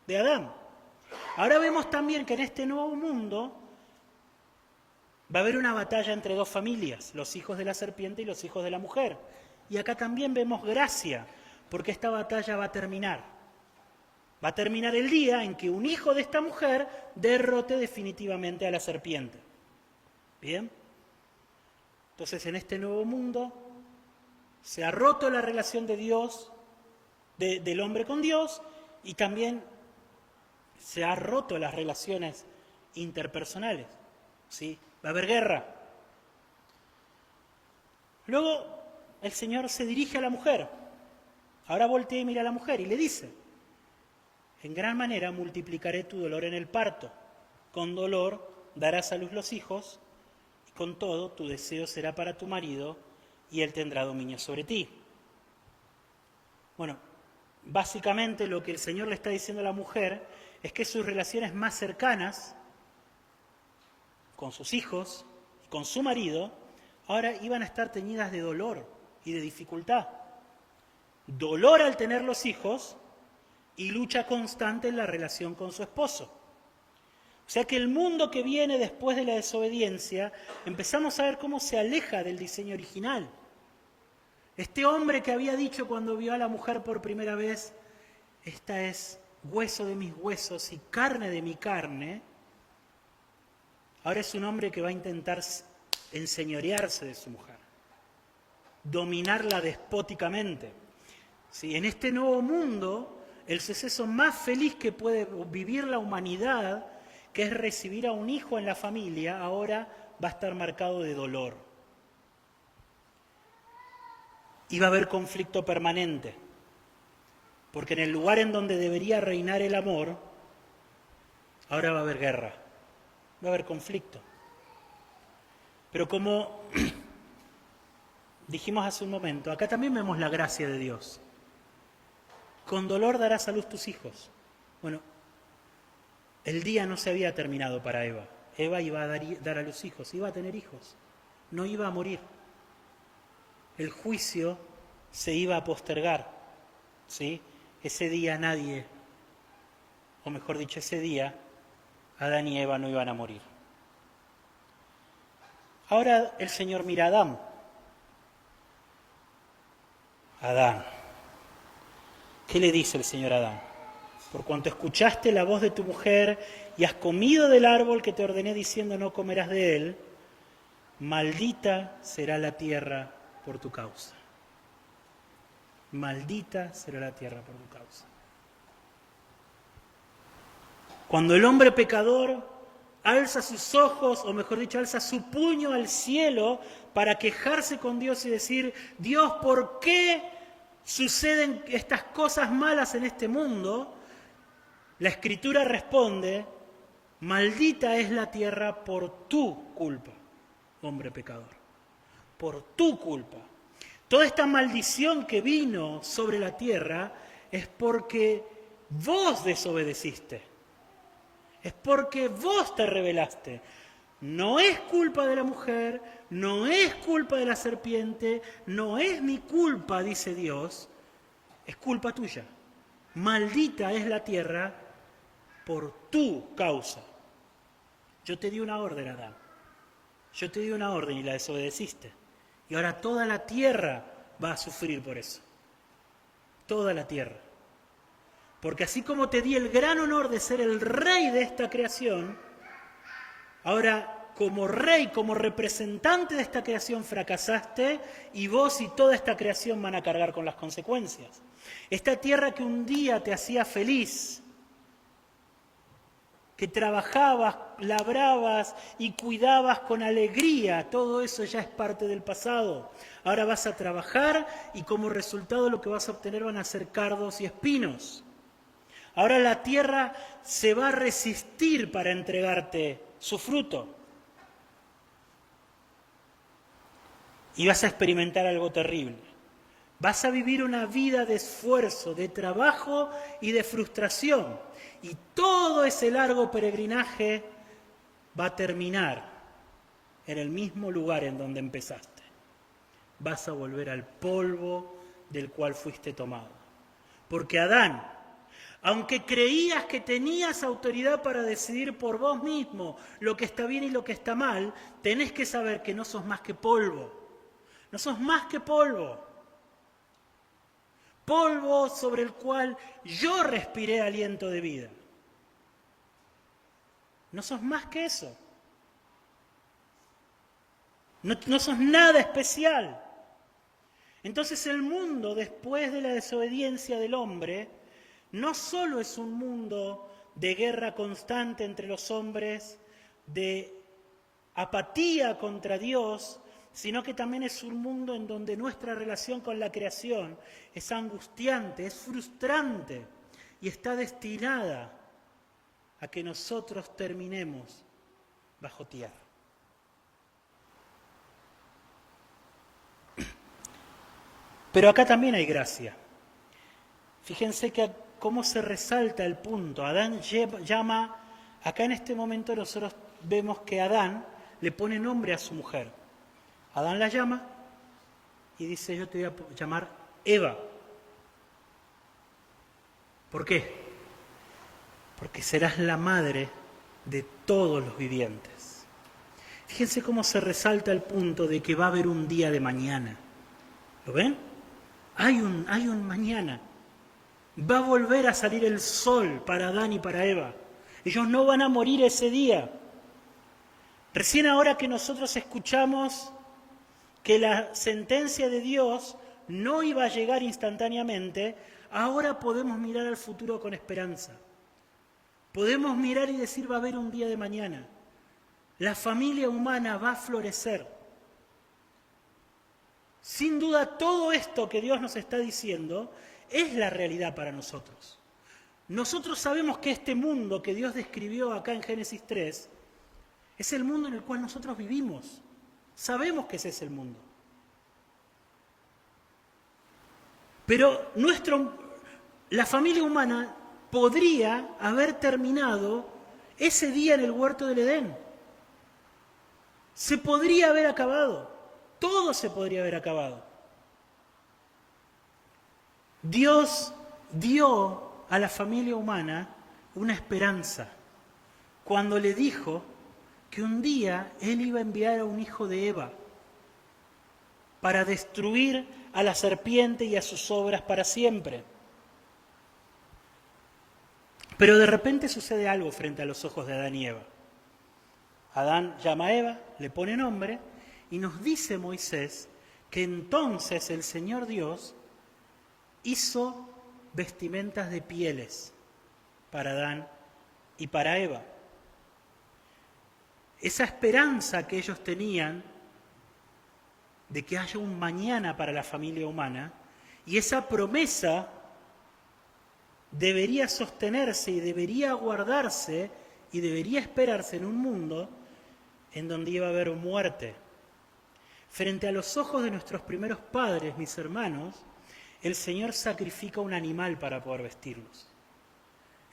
de Adán. Ahora vemos también que en este nuevo mundo va a haber una batalla entre dos familias, los hijos de la serpiente y los hijos de la mujer. Y acá también vemos gracia, porque esta batalla va a terminar. Va a terminar el día en que un hijo de esta mujer derrote definitivamente a la serpiente. ¿Bien? Entonces, en este nuevo mundo se ha roto la relación de Dios, del hombre con Dios, y también se ha roto las relaciones interpersonales. ¿Sí? Va a haber guerra. Luego el Señor se dirige a la mujer. Ahora voltea y mira a la mujer y le dice: en gran manera multiplicaré tu dolor en el parto. Con dolor darás a luz los hijos, y con todo tu deseo será para tu marido, y él tendrá dominio sobre ti. Bueno, básicamente lo que el Señor le está diciendo a la mujer es que sus relaciones más cercanas con sus hijos y con su marido, ahora iban a estar teñidas de dolor y de dificultad. Dolor al tener los hijos y lucha constante en la relación con su esposo. O sea que el mundo que viene después de la desobediencia, empezamos a ver cómo se aleja del diseño original. Este hombre que había dicho cuando vio a la mujer por primera vez: esta es hueso de mis huesos y carne de mi carne, ahora es un hombre que va a intentar enseñorearse de su mujer, dominarla despóticamente. ¿Sí? En este nuevo mundo, el suceso más feliz que puede vivir la humanidad, que es recibir a un hijo en la familia, ahora va a estar marcado de dolor. Y va a haber conflicto permanente, porque en el lugar en donde debería reinar el amor, ahora va a haber guerra. Va a haber conflicto. Pero como dijimos hace un momento, acá también vemos la gracia de Dios. Con dolor darás a luz tus hijos. Bueno, el día no se había terminado para Eva. Eva iba a dar a luz hijos, iba a tener hijos. No iba a morir. El juicio se iba a postergar. ¿Sí? Ese día nadie, o mejor dicho, ese día Adán y Eva no iban a morir. Ahora el Señor mira a Adán. Adán, ¿qué le dice el Señor a Adán? Por cuanto escuchaste la voz de tu mujer y has comido del árbol que te ordené diciendo no comerás de él, maldita será la tierra por tu causa. Maldita será la tierra por tu causa. Cuando el hombre pecador alza sus ojos, o mejor dicho, alza su puño al cielo para quejarse con Dios y decir: Dios, ¿por qué suceden estas cosas malas en este mundo? La Escritura responde: maldita es la tierra por tu culpa, hombre pecador. Por tu culpa. Toda esta maldición que vino sobre la tierra es porque vos desobedeciste. Es porque vos te rebelaste. No es culpa de la mujer, no es culpa de la serpiente, no es mi culpa, dice Dios, es culpa tuya. Maldita es la tierra por tu causa. Yo te di una orden, Adán. Yo te di una orden y la desobedeciste. Y ahora toda la tierra va a sufrir por eso. Toda la tierra. Porque así como te di el gran honor de ser el rey de esta creación, ahora como rey, como representante de esta creación fracasaste y vos y toda esta creación van a cargar con las consecuencias. Esta tierra que un día te hacía feliz, que trabajabas, labrabas y cuidabas con alegría, todo eso ya es parte del pasado. Ahora vas a trabajar y como resultado lo que vas a obtener van a ser cardos y espinos. Ahora la tierra se va a resistir para entregarte su fruto. Y vas a experimentar algo terrible. Vas a vivir una vida de esfuerzo, de trabajo y de frustración. Y todo ese largo peregrinaje va a terminar en el mismo lugar en donde empezaste. Vas a volver al polvo del cual fuiste tomado. Porque Adán, aunque creías que tenías autoridad para decidir por vos mismo lo que está bien y lo que está mal, tenés que saber que no sos más que polvo. No sos más que polvo. Polvo sobre el cual yo respiré aliento de vida. No sos más que eso. No sos nada especial. Entonces el mundo, después de la desobediencia del hombre, no solo es un mundo de guerra constante entre los hombres, de apatía contra Dios, sino que también es un mundo en donde nuestra relación con la creación es angustiante, es frustrante y está destinada a que nosotros terminemos bajo tierra. Pero acá también hay gracia. Fíjense que cómo se resalta el punto. Adán llama, acá en este momento nosotros vemos que Adán le pone nombre a su mujer. Adán la llama y dice, yo te voy a llamar Eva. ¿Por qué? Porque serás la madre de todos los vivientes. Fíjense cómo se resalta el punto de que va a haber un día de mañana. ¿Lo ven? Hay un mañana. Va a volver a salir el sol para Adán y para Eva. Ellos no van a morir ese día. Recién ahora que nosotros escuchamos que la sentencia de Dios no iba a llegar instantáneamente, ahora podemos mirar al futuro con esperanza. Podemos mirar y decir, va a haber un día de mañana. La familia humana va a florecer. Sin duda, todo esto que Dios nos está diciendo es la realidad para nosotros. Nosotros sabemos que este mundo que Dios describió acá en Génesis 3 es el mundo en el cual nosotros vivimos. Sabemos que ese es el mundo. Pero la familia humana podría haber terminado ese día en el huerto del Edén. Se podría haber acabado. Todo se podría haber acabado. Dios dio a la familia humana una esperanza cuando le dijo que un día Él iba a enviar a un hijo de Eva para destruir a la serpiente y a sus obras para siempre. Pero de repente sucede algo frente a los ojos de Adán y Eva. Adán llama a Eva, le pone nombre, y nos dice Moisés que entonces el Señor Dios hizo vestimentas de pieles para Adán y para Eva. Esa esperanza que ellos tenían de que haya un mañana para la familia humana, y esa promesa debería sostenerse y debería guardarse y debería esperarse en un mundo en donde iba a haber muerte. Frente a los ojos de nuestros primeros padres, mis hermanos, el Señor sacrifica un animal para poder vestirlos.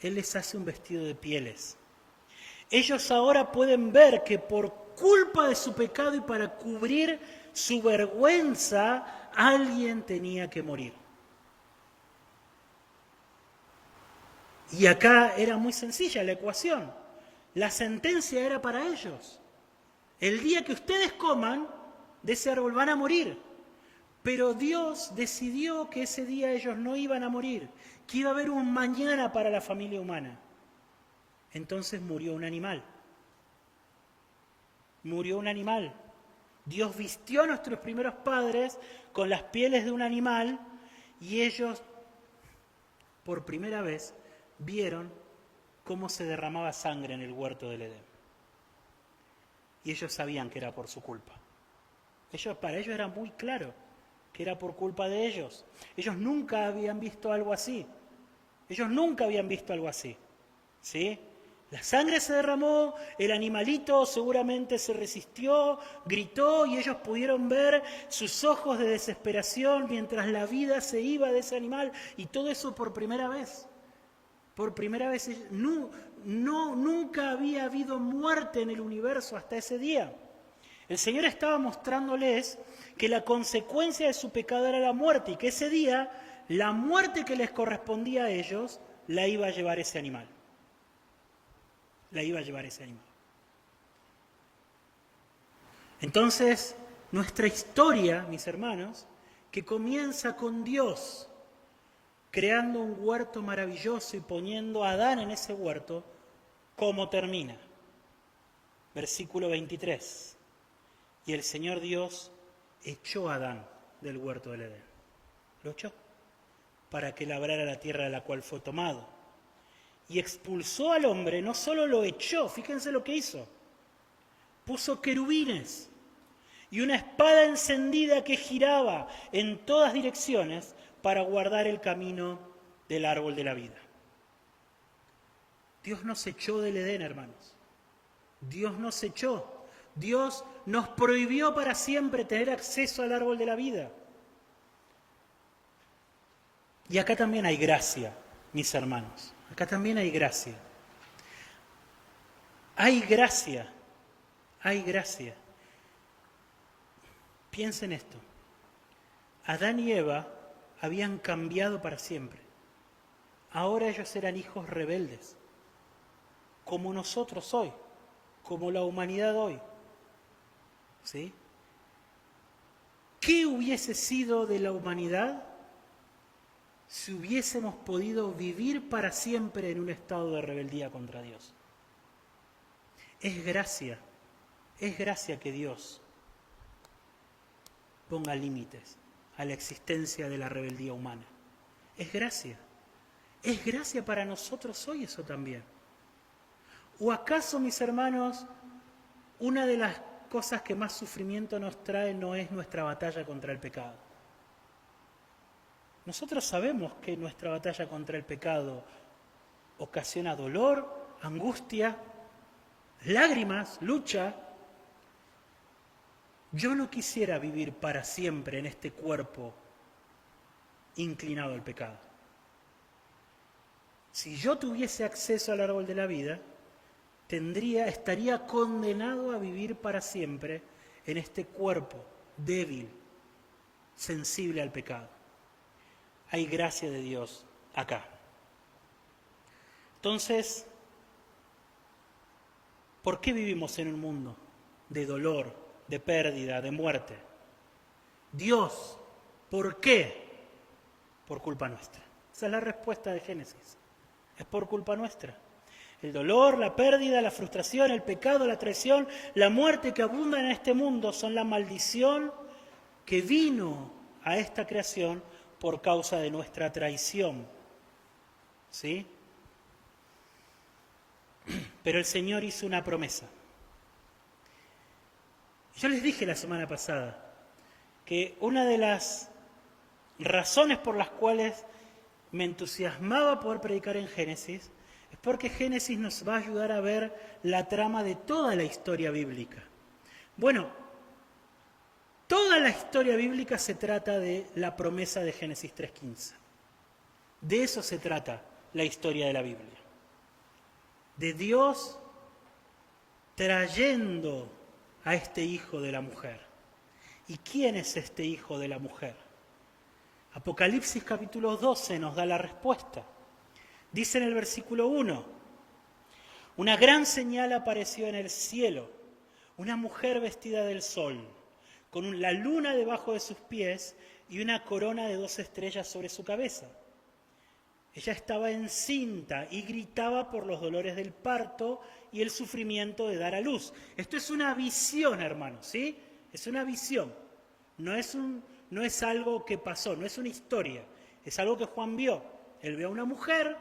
Él les hace un vestido de pieles. Ellos ahora pueden ver que por culpa de su pecado y para cubrir su vergüenza, alguien tenía que morir. Y acá era muy sencilla la ecuación. La sentencia era para ellos. El día que ustedes coman de ese árbol van a morir. Pero Dios decidió que ese día ellos no iban a morir, que iba a haber un mañana para la familia humana. Entonces murió un animal. Murió un animal. Dios vistió a nuestros primeros padres con las pieles de un animal y ellos, por primera vez, vieron cómo se derramaba sangre en el huerto del Edén. Y ellos sabían que era por su culpa. Para ellos era muy claro que era por culpa de ellos. Ellos nunca habían visto algo así. ¿Sí? La sangre se derramó, el animalito seguramente se resistió, gritó y ellos pudieron ver sus ojos de desesperación mientras la vida se iba de ese animal y todo eso por primera vez. Por primera vez, nunca había habido muerte en el universo hasta ese día. El Señor estaba mostrándoles que la consecuencia de su pecado era la muerte y que ese día la muerte que les correspondía a ellos la iba a llevar ese animal. Entonces, nuestra historia, mis hermanos, que comienza con Dios creando un huerto maravilloso y poniendo a Adán en ese huerto, ¿cómo termina? Versículo 23. Y el Señor Dios echó a Adán del huerto del Edén. Lo echó para que labrara la tierra de la cual fue tomado. Y expulsó al hombre, no solo lo echó, fíjense lo que hizo. Puso querubines y una espada encendida que giraba en todas direcciones para guardar el camino del árbol de la vida. Dios nos echó del Edén, hermanos. Dios nos echó. Dios nos prohibió para siempre tener acceso al árbol de la vida. Y acá también hay gracia, mis hermanos. Acá también hay gracia. Hay gracia. Piensen esto. Adán y Eva habían cambiado para siempre. Ahora ellos eran hijos rebeldes, como nosotros hoy, como la humanidad hoy. ¿Sí? ¿Qué hubiese sido de la humanidad si hubiésemos podido vivir para siempre en un estado de rebeldía contra Dios? Es gracia que Dios ponga límites a la existencia de la rebeldía humana. Es gracia para nosotros hoy eso también. ¿O acaso, mis hermanos, una de las cosas que más sufrimiento nos trae no es nuestra batalla contra el pecado? Nosotros sabemos que nuestra batalla contra el pecado ocasiona dolor, angustia, lágrimas, lucha. Yo no quisiera vivir para siempre en este cuerpo inclinado al pecado. Si yo tuviese acceso al árbol de la vida, estaría condenado a vivir para siempre en este cuerpo débil, sensible al pecado. Hay gracia de Dios acá. Entonces, ¿por qué vivimos en un mundo de dolor, de pérdida, de muerte? Dios, ¿por qué? Por culpa nuestra. Esa es la respuesta de Génesis. Es por culpa nuestra. El dolor, la pérdida, la frustración, el pecado, la traición, la muerte que abundan en este mundo son la maldición que vino a esta creación por causa de nuestra traición. ¿Sí? Pero el Señor hizo una promesa. Yo les dije la semana pasada que una de las razones por las cuales me entusiasmaba poder predicar en Génesis es porque Génesis nos va a ayudar a ver la trama de toda la historia bíblica. Bueno, Toda la historia bíblica se trata de la promesa de Génesis 3:15. De eso se trata la historia de la Biblia. De Dios trayendo a este hijo de la mujer. ¿Y quién es este hijo de la mujer? Apocalipsis capítulo 12 nos da la respuesta. Dice en el versículo 1, una gran señal apareció en el cielo, una mujer vestida del sol, con la luna debajo de sus pies y una corona de 2 estrellas sobre su cabeza. Ella estaba encinta y gritaba por los dolores del parto y el sufrimiento de dar a luz. Esto es una visión, hermanos, ¿sí? Es una visión. No es algo que pasó, no es una historia. Es algo que Juan vio. Él vio a una mujer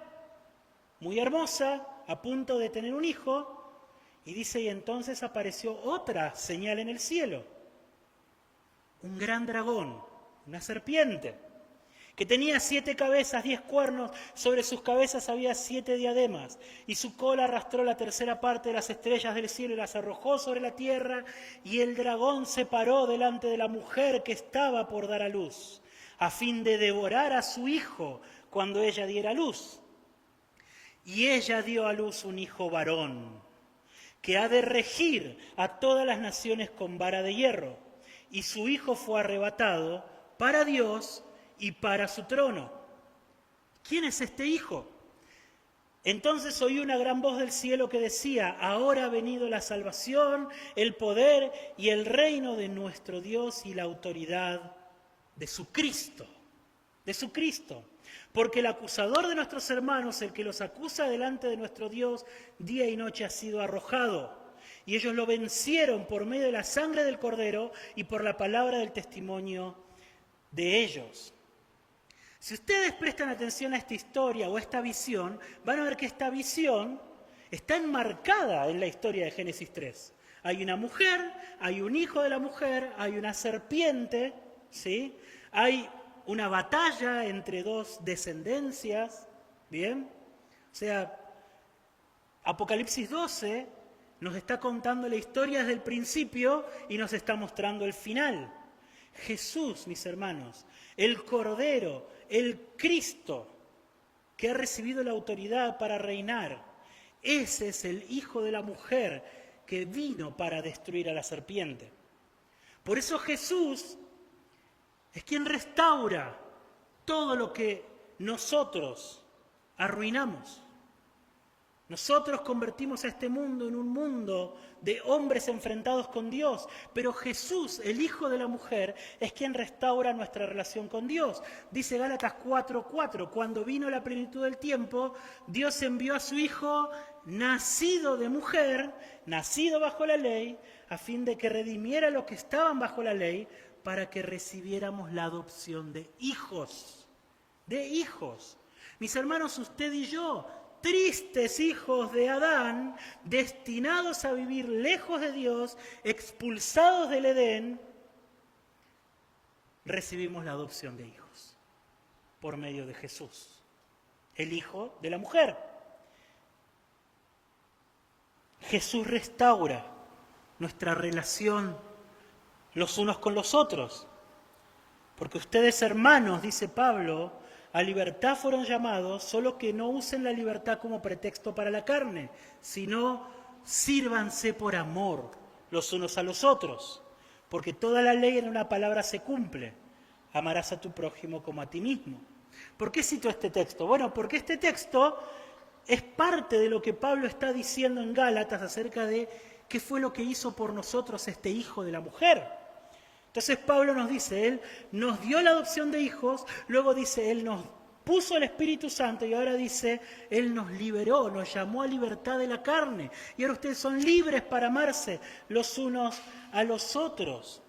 muy hermosa, a punto de tener un hijo, y dice, y entonces apareció otra señal en el cielo. Un gran dragón, una serpiente, que tenía 7 cabezas, 10 cuernos, sobre sus cabezas había 7 diademas, y su cola arrastró la tercera parte de las estrellas del cielo y las arrojó sobre la tierra, y el dragón se paró delante de la mujer que estaba por dar a luz, a fin de devorar a su hijo cuando ella diera luz. Y ella dio a luz un hijo varón, que ha de regir a todas las naciones con vara de hierro, y su hijo fue arrebatado para Dios y para su trono. ¿Quién es este hijo? Entonces oí una gran voz del cielo que decía, ahora ha venido la salvación, el poder y el reino de nuestro Dios y la autoridad de su Cristo. De su Cristo. Porque el acusador de nuestros hermanos, el que los acusa delante de nuestro Dios, día y noche ha sido arrojado. Y ellos lo vencieron por medio de la sangre del Cordero y por la palabra del testimonio de ellos. Si ustedes prestan atención a esta historia o a esta visión, van a ver que esta visión está enmarcada en la historia de Génesis 3. Hay una mujer, hay un hijo de la mujer, hay una serpiente, ¿sí? Hay una batalla entre 2 descendencias, ¿bien? O sea, Apocalipsis 12 nos está contando la historia desde el principio y nos está mostrando el final. Jesús, mis hermanos, el Cordero, el Cristo, que ha recibido la autoridad para reinar, ese es el hijo de la mujer que vino para destruir a la serpiente. Por eso Jesús es quien restaura todo lo que nosotros arruinamos. Nosotros convertimos a este mundo en un mundo de hombres enfrentados con Dios, pero Jesús, el Hijo de la mujer, es quien restaura nuestra relación con Dios. Dice Gálatas 4:4, cuando vino la plenitud del tiempo, Dios envió a su Hijo, nacido de mujer, nacido bajo la ley, a fin de que redimiera a los que estaban bajo la ley, para que recibiéramos la adopción de hijos. De hijos. Mis hermanos, usted y yo, tristes hijos de Adán, destinados a vivir lejos de Dios, expulsados del Edén, recibimos la adopción de hijos por medio de Jesús, el Hijo de la mujer. Jesús restaura nuestra relación los unos con los otros, porque ustedes, hermanos, dice Pablo, a libertad fueron llamados, solo que no usen la libertad como pretexto para la carne, sino sírvanse por amor los unos a los otros, porque toda la ley en una palabra se cumple: amarás a tu prójimo como a ti mismo. ¿Por qué cito este texto? Bueno, porque este texto es parte de lo que Pablo está diciendo en Gálatas acerca de qué fue lo que hizo por nosotros este hijo de la mujer. Entonces Pablo nos dice, Él nos dio la adopción de hijos, luego dice, Él nos puso el Espíritu Santo y ahora dice, Él nos liberó, nos llamó a libertad de la carne. Y ahora ustedes son libres para amarse los unos a los otros.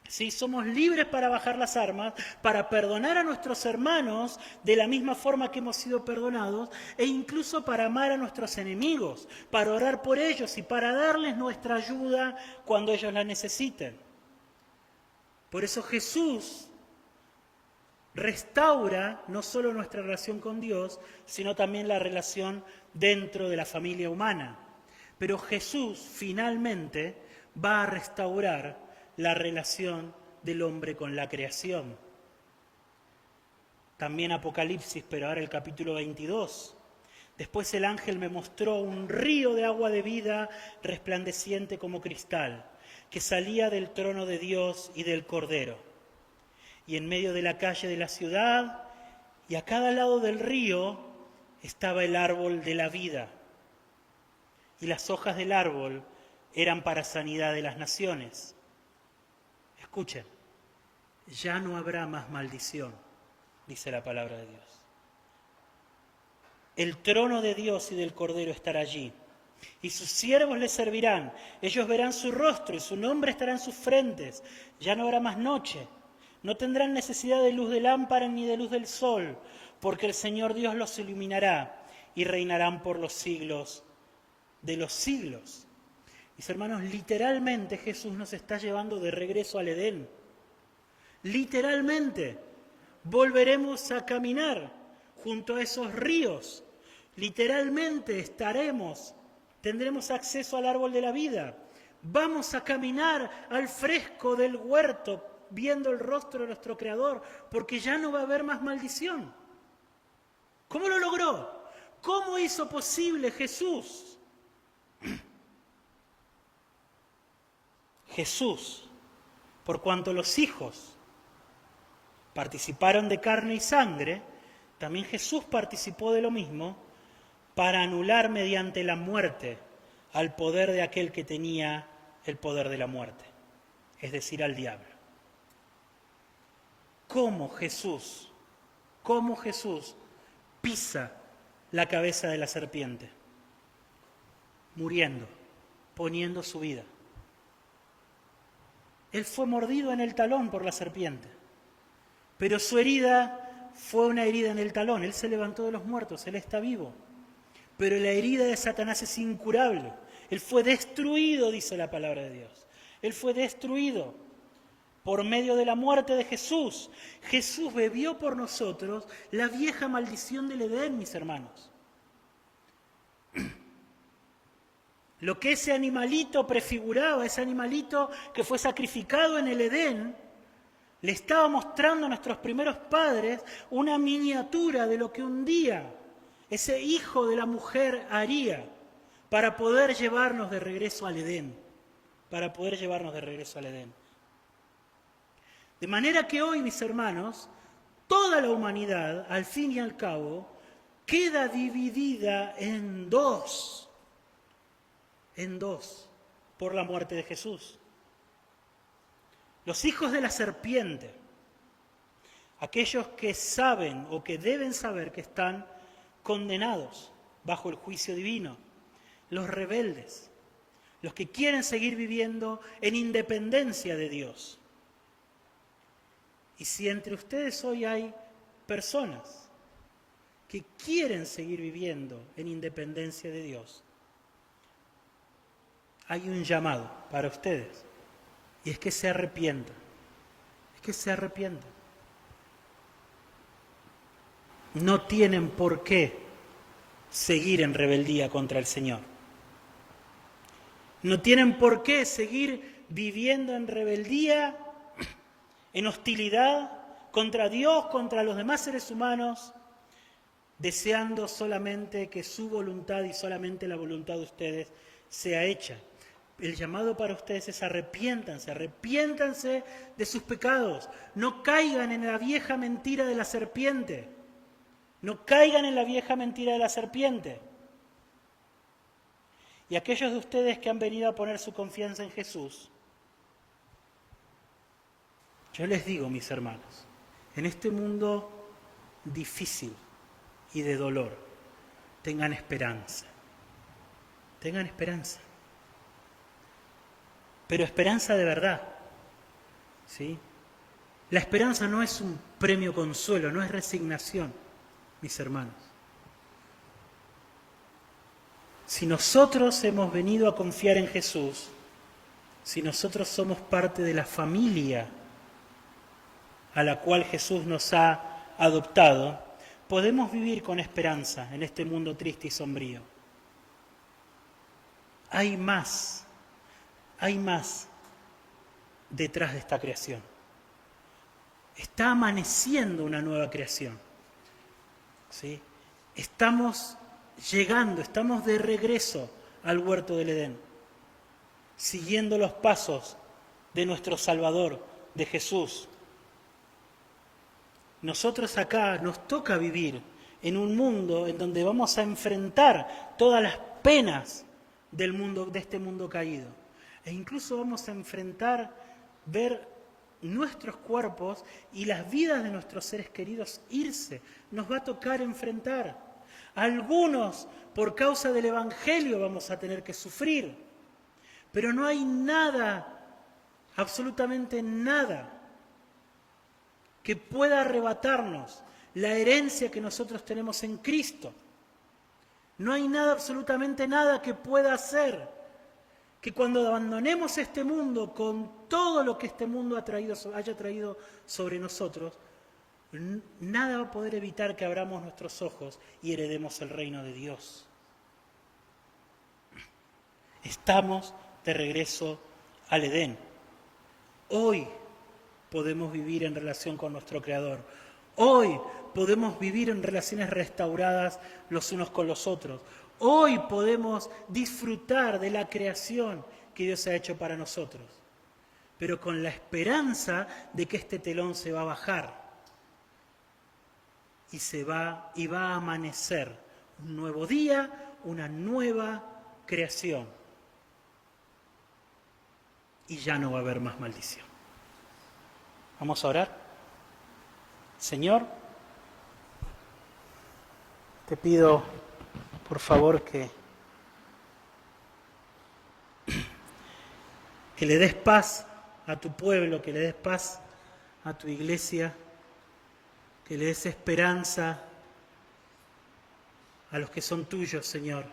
Sí, somos libres para bajar las armas, para perdonar a nuestros hermanos de la misma forma que hemos sido perdonados e incluso para amar a nuestros enemigos, para orar por ellos y para darles nuestra ayuda cuando ellos la necesiten. Por eso Jesús restaura no solo nuestra relación con Dios, sino también la relación dentro de la familia humana. Pero Jesús finalmente va a restaurar la relación del hombre con la creación. También Apocalipsis, pero ahora el capítulo 22. Después el ángel me mostró un río de agua de vida resplandeciente como cristal, que salía del trono de Dios y del Cordero. Y en medio de la calle de la ciudad, y a cada lado del río, estaba el árbol de la vida. Y las hojas del árbol eran para sanidad de las naciones. Escuchen, ya no habrá más maldición, dice la palabra de Dios. El trono de Dios y del Cordero estará allí, y sus siervos les servirán. Ellos verán su rostro y su nombre estará en sus frentes. Ya no habrá más noche. No tendrán necesidad de luz de lámpara ni de luz del sol, porque el Señor Dios los iluminará y reinarán por los siglos de los siglos. Mis hermanos, literalmente Jesús nos está llevando de regreso al Edén. Literalmente, volveremos a caminar junto a esos ríos. Literalmente tendremos acceso al árbol de la vida. Vamos a caminar al fresco del huerto, viendo el rostro de nuestro Creador, porque ya no va a haber más maldición. ¿Cómo lo logró? ¿Cómo hizo posible Jesús? Jesús, por cuanto los hijos participaron de carne y sangre, también Jesús participó de lo mismo para anular mediante la muerte al poder de aquel que tenía el poder de la muerte, es decir, al diablo. ¿Cómo Jesús pisa la cabeza de la serpiente? Muriendo, poniendo su vida. Él fue mordido en el talón por la serpiente, pero su herida fue una herida en el talón. Él se levantó de los muertos, Él está vivo. Pero la herida de Satanás es incurable. Él fue destruido, dice la palabra de Dios. Él fue destruido por medio de la muerte de Jesús. Jesús bebió por nosotros la vieja maldición del Edén, mis hermanos. Lo que ese animalito prefiguraba, ese animalito que fue sacrificado en el Edén, le estaba mostrando a nuestros primeros padres una miniatura de lo que un día ese hijo de la mujer haría para poder llevarnos de regreso al Edén. Para poder llevarnos de regreso al Edén. De manera que hoy, mis hermanos, toda la humanidad, al fin y al cabo, queda dividida en dos, por la muerte de Jesús. Los hijos de la serpiente, aquellos que saben o que deben saber que están condenados bajo el juicio divino, los rebeldes, los que quieren seguir viviendo en independencia de Dios. Y si entre ustedes hoy hay personas que quieren seguir viviendo en independencia de Dios, hay un llamado para ustedes, y es que se arrepientan, No tienen por qué seguir en rebeldía contra el Señor. No tienen por qué seguir viviendo en rebeldía, en hostilidad contra Dios, contra los demás seres humanos, deseando solamente que su voluntad y solamente la voluntad de ustedes sea hecha. El llamado para ustedes es arrepiéntanse de sus pecados. No caigan en la vieja mentira de la serpiente. Y aquellos de ustedes que han venido a poner su confianza en Jesús, yo les digo, mis hermanos, en este mundo difícil y de dolor, tengan esperanza. Pero esperanza de verdad, ¿sí? La esperanza no es un premio consuelo, no es resignación, mis hermanos. Si nosotros hemos venido a confiar en Jesús, si nosotros somos parte de la familia a la cual Jesús nos ha adoptado, podemos vivir con esperanza en este mundo triste y sombrío. Hay más detrás de esta creación. Está amaneciendo una nueva creación. ¿Sí? Estamos llegando, estamos de regreso al huerto del Edén, siguiendo los pasos de nuestro Salvador, de Jesús. Nosotros acá nos toca vivir en un mundo en donde vamos a enfrentar todas las penas del mundo, de este mundo caído. E incluso vamos a enfrentar, ver nuestros cuerpos y las vidas de nuestros seres queridos irse. Nos va a tocar enfrentar. Algunos, por causa del Evangelio, vamos a tener que sufrir. Pero no hay nada, absolutamente nada, que pueda arrebatarnos la herencia que nosotros tenemos en Cristo. No hay nada, absolutamente nada que pueda hacer que cuando abandonemos este mundo con todo lo que este mundo haya traído sobre nosotros, nada va a poder evitar que abramos nuestros ojos y heredemos el reino de Dios. Estamos de regreso al Edén. Hoy podemos vivir en relación con nuestro Creador. Hoy podemos vivir en relaciones restauradas los unos con los otros. Hoy podemos disfrutar de la creación que Dios ha hecho para nosotros, pero con la esperanza de que este telón se va a bajar y va a amanecer un nuevo día, una nueva creación. Y ya no va a haber más maldición. Vamos a orar. Señor, te pido, por favor, que le des paz a tu pueblo, que le des paz a tu iglesia, que le des esperanza a los que son tuyos, Señor.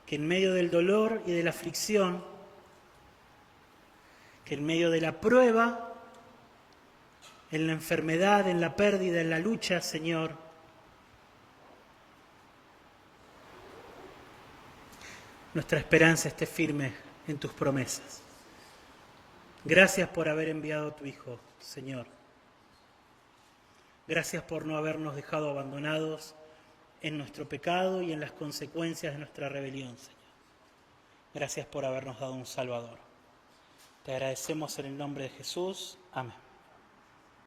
Que en medio del dolor y de la aflicción, que en medio de la prueba, en la enfermedad, en la pérdida, en la lucha, Señor, nuestra esperanza esté firme en tus promesas. Gracias por haber enviado a tu Hijo, Señor. Gracias por no habernos dejado abandonados en nuestro pecado y en las consecuencias de nuestra rebelión, Señor. Gracias por habernos dado un Salvador. Te agradecemos en el nombre de Jesús. Amén.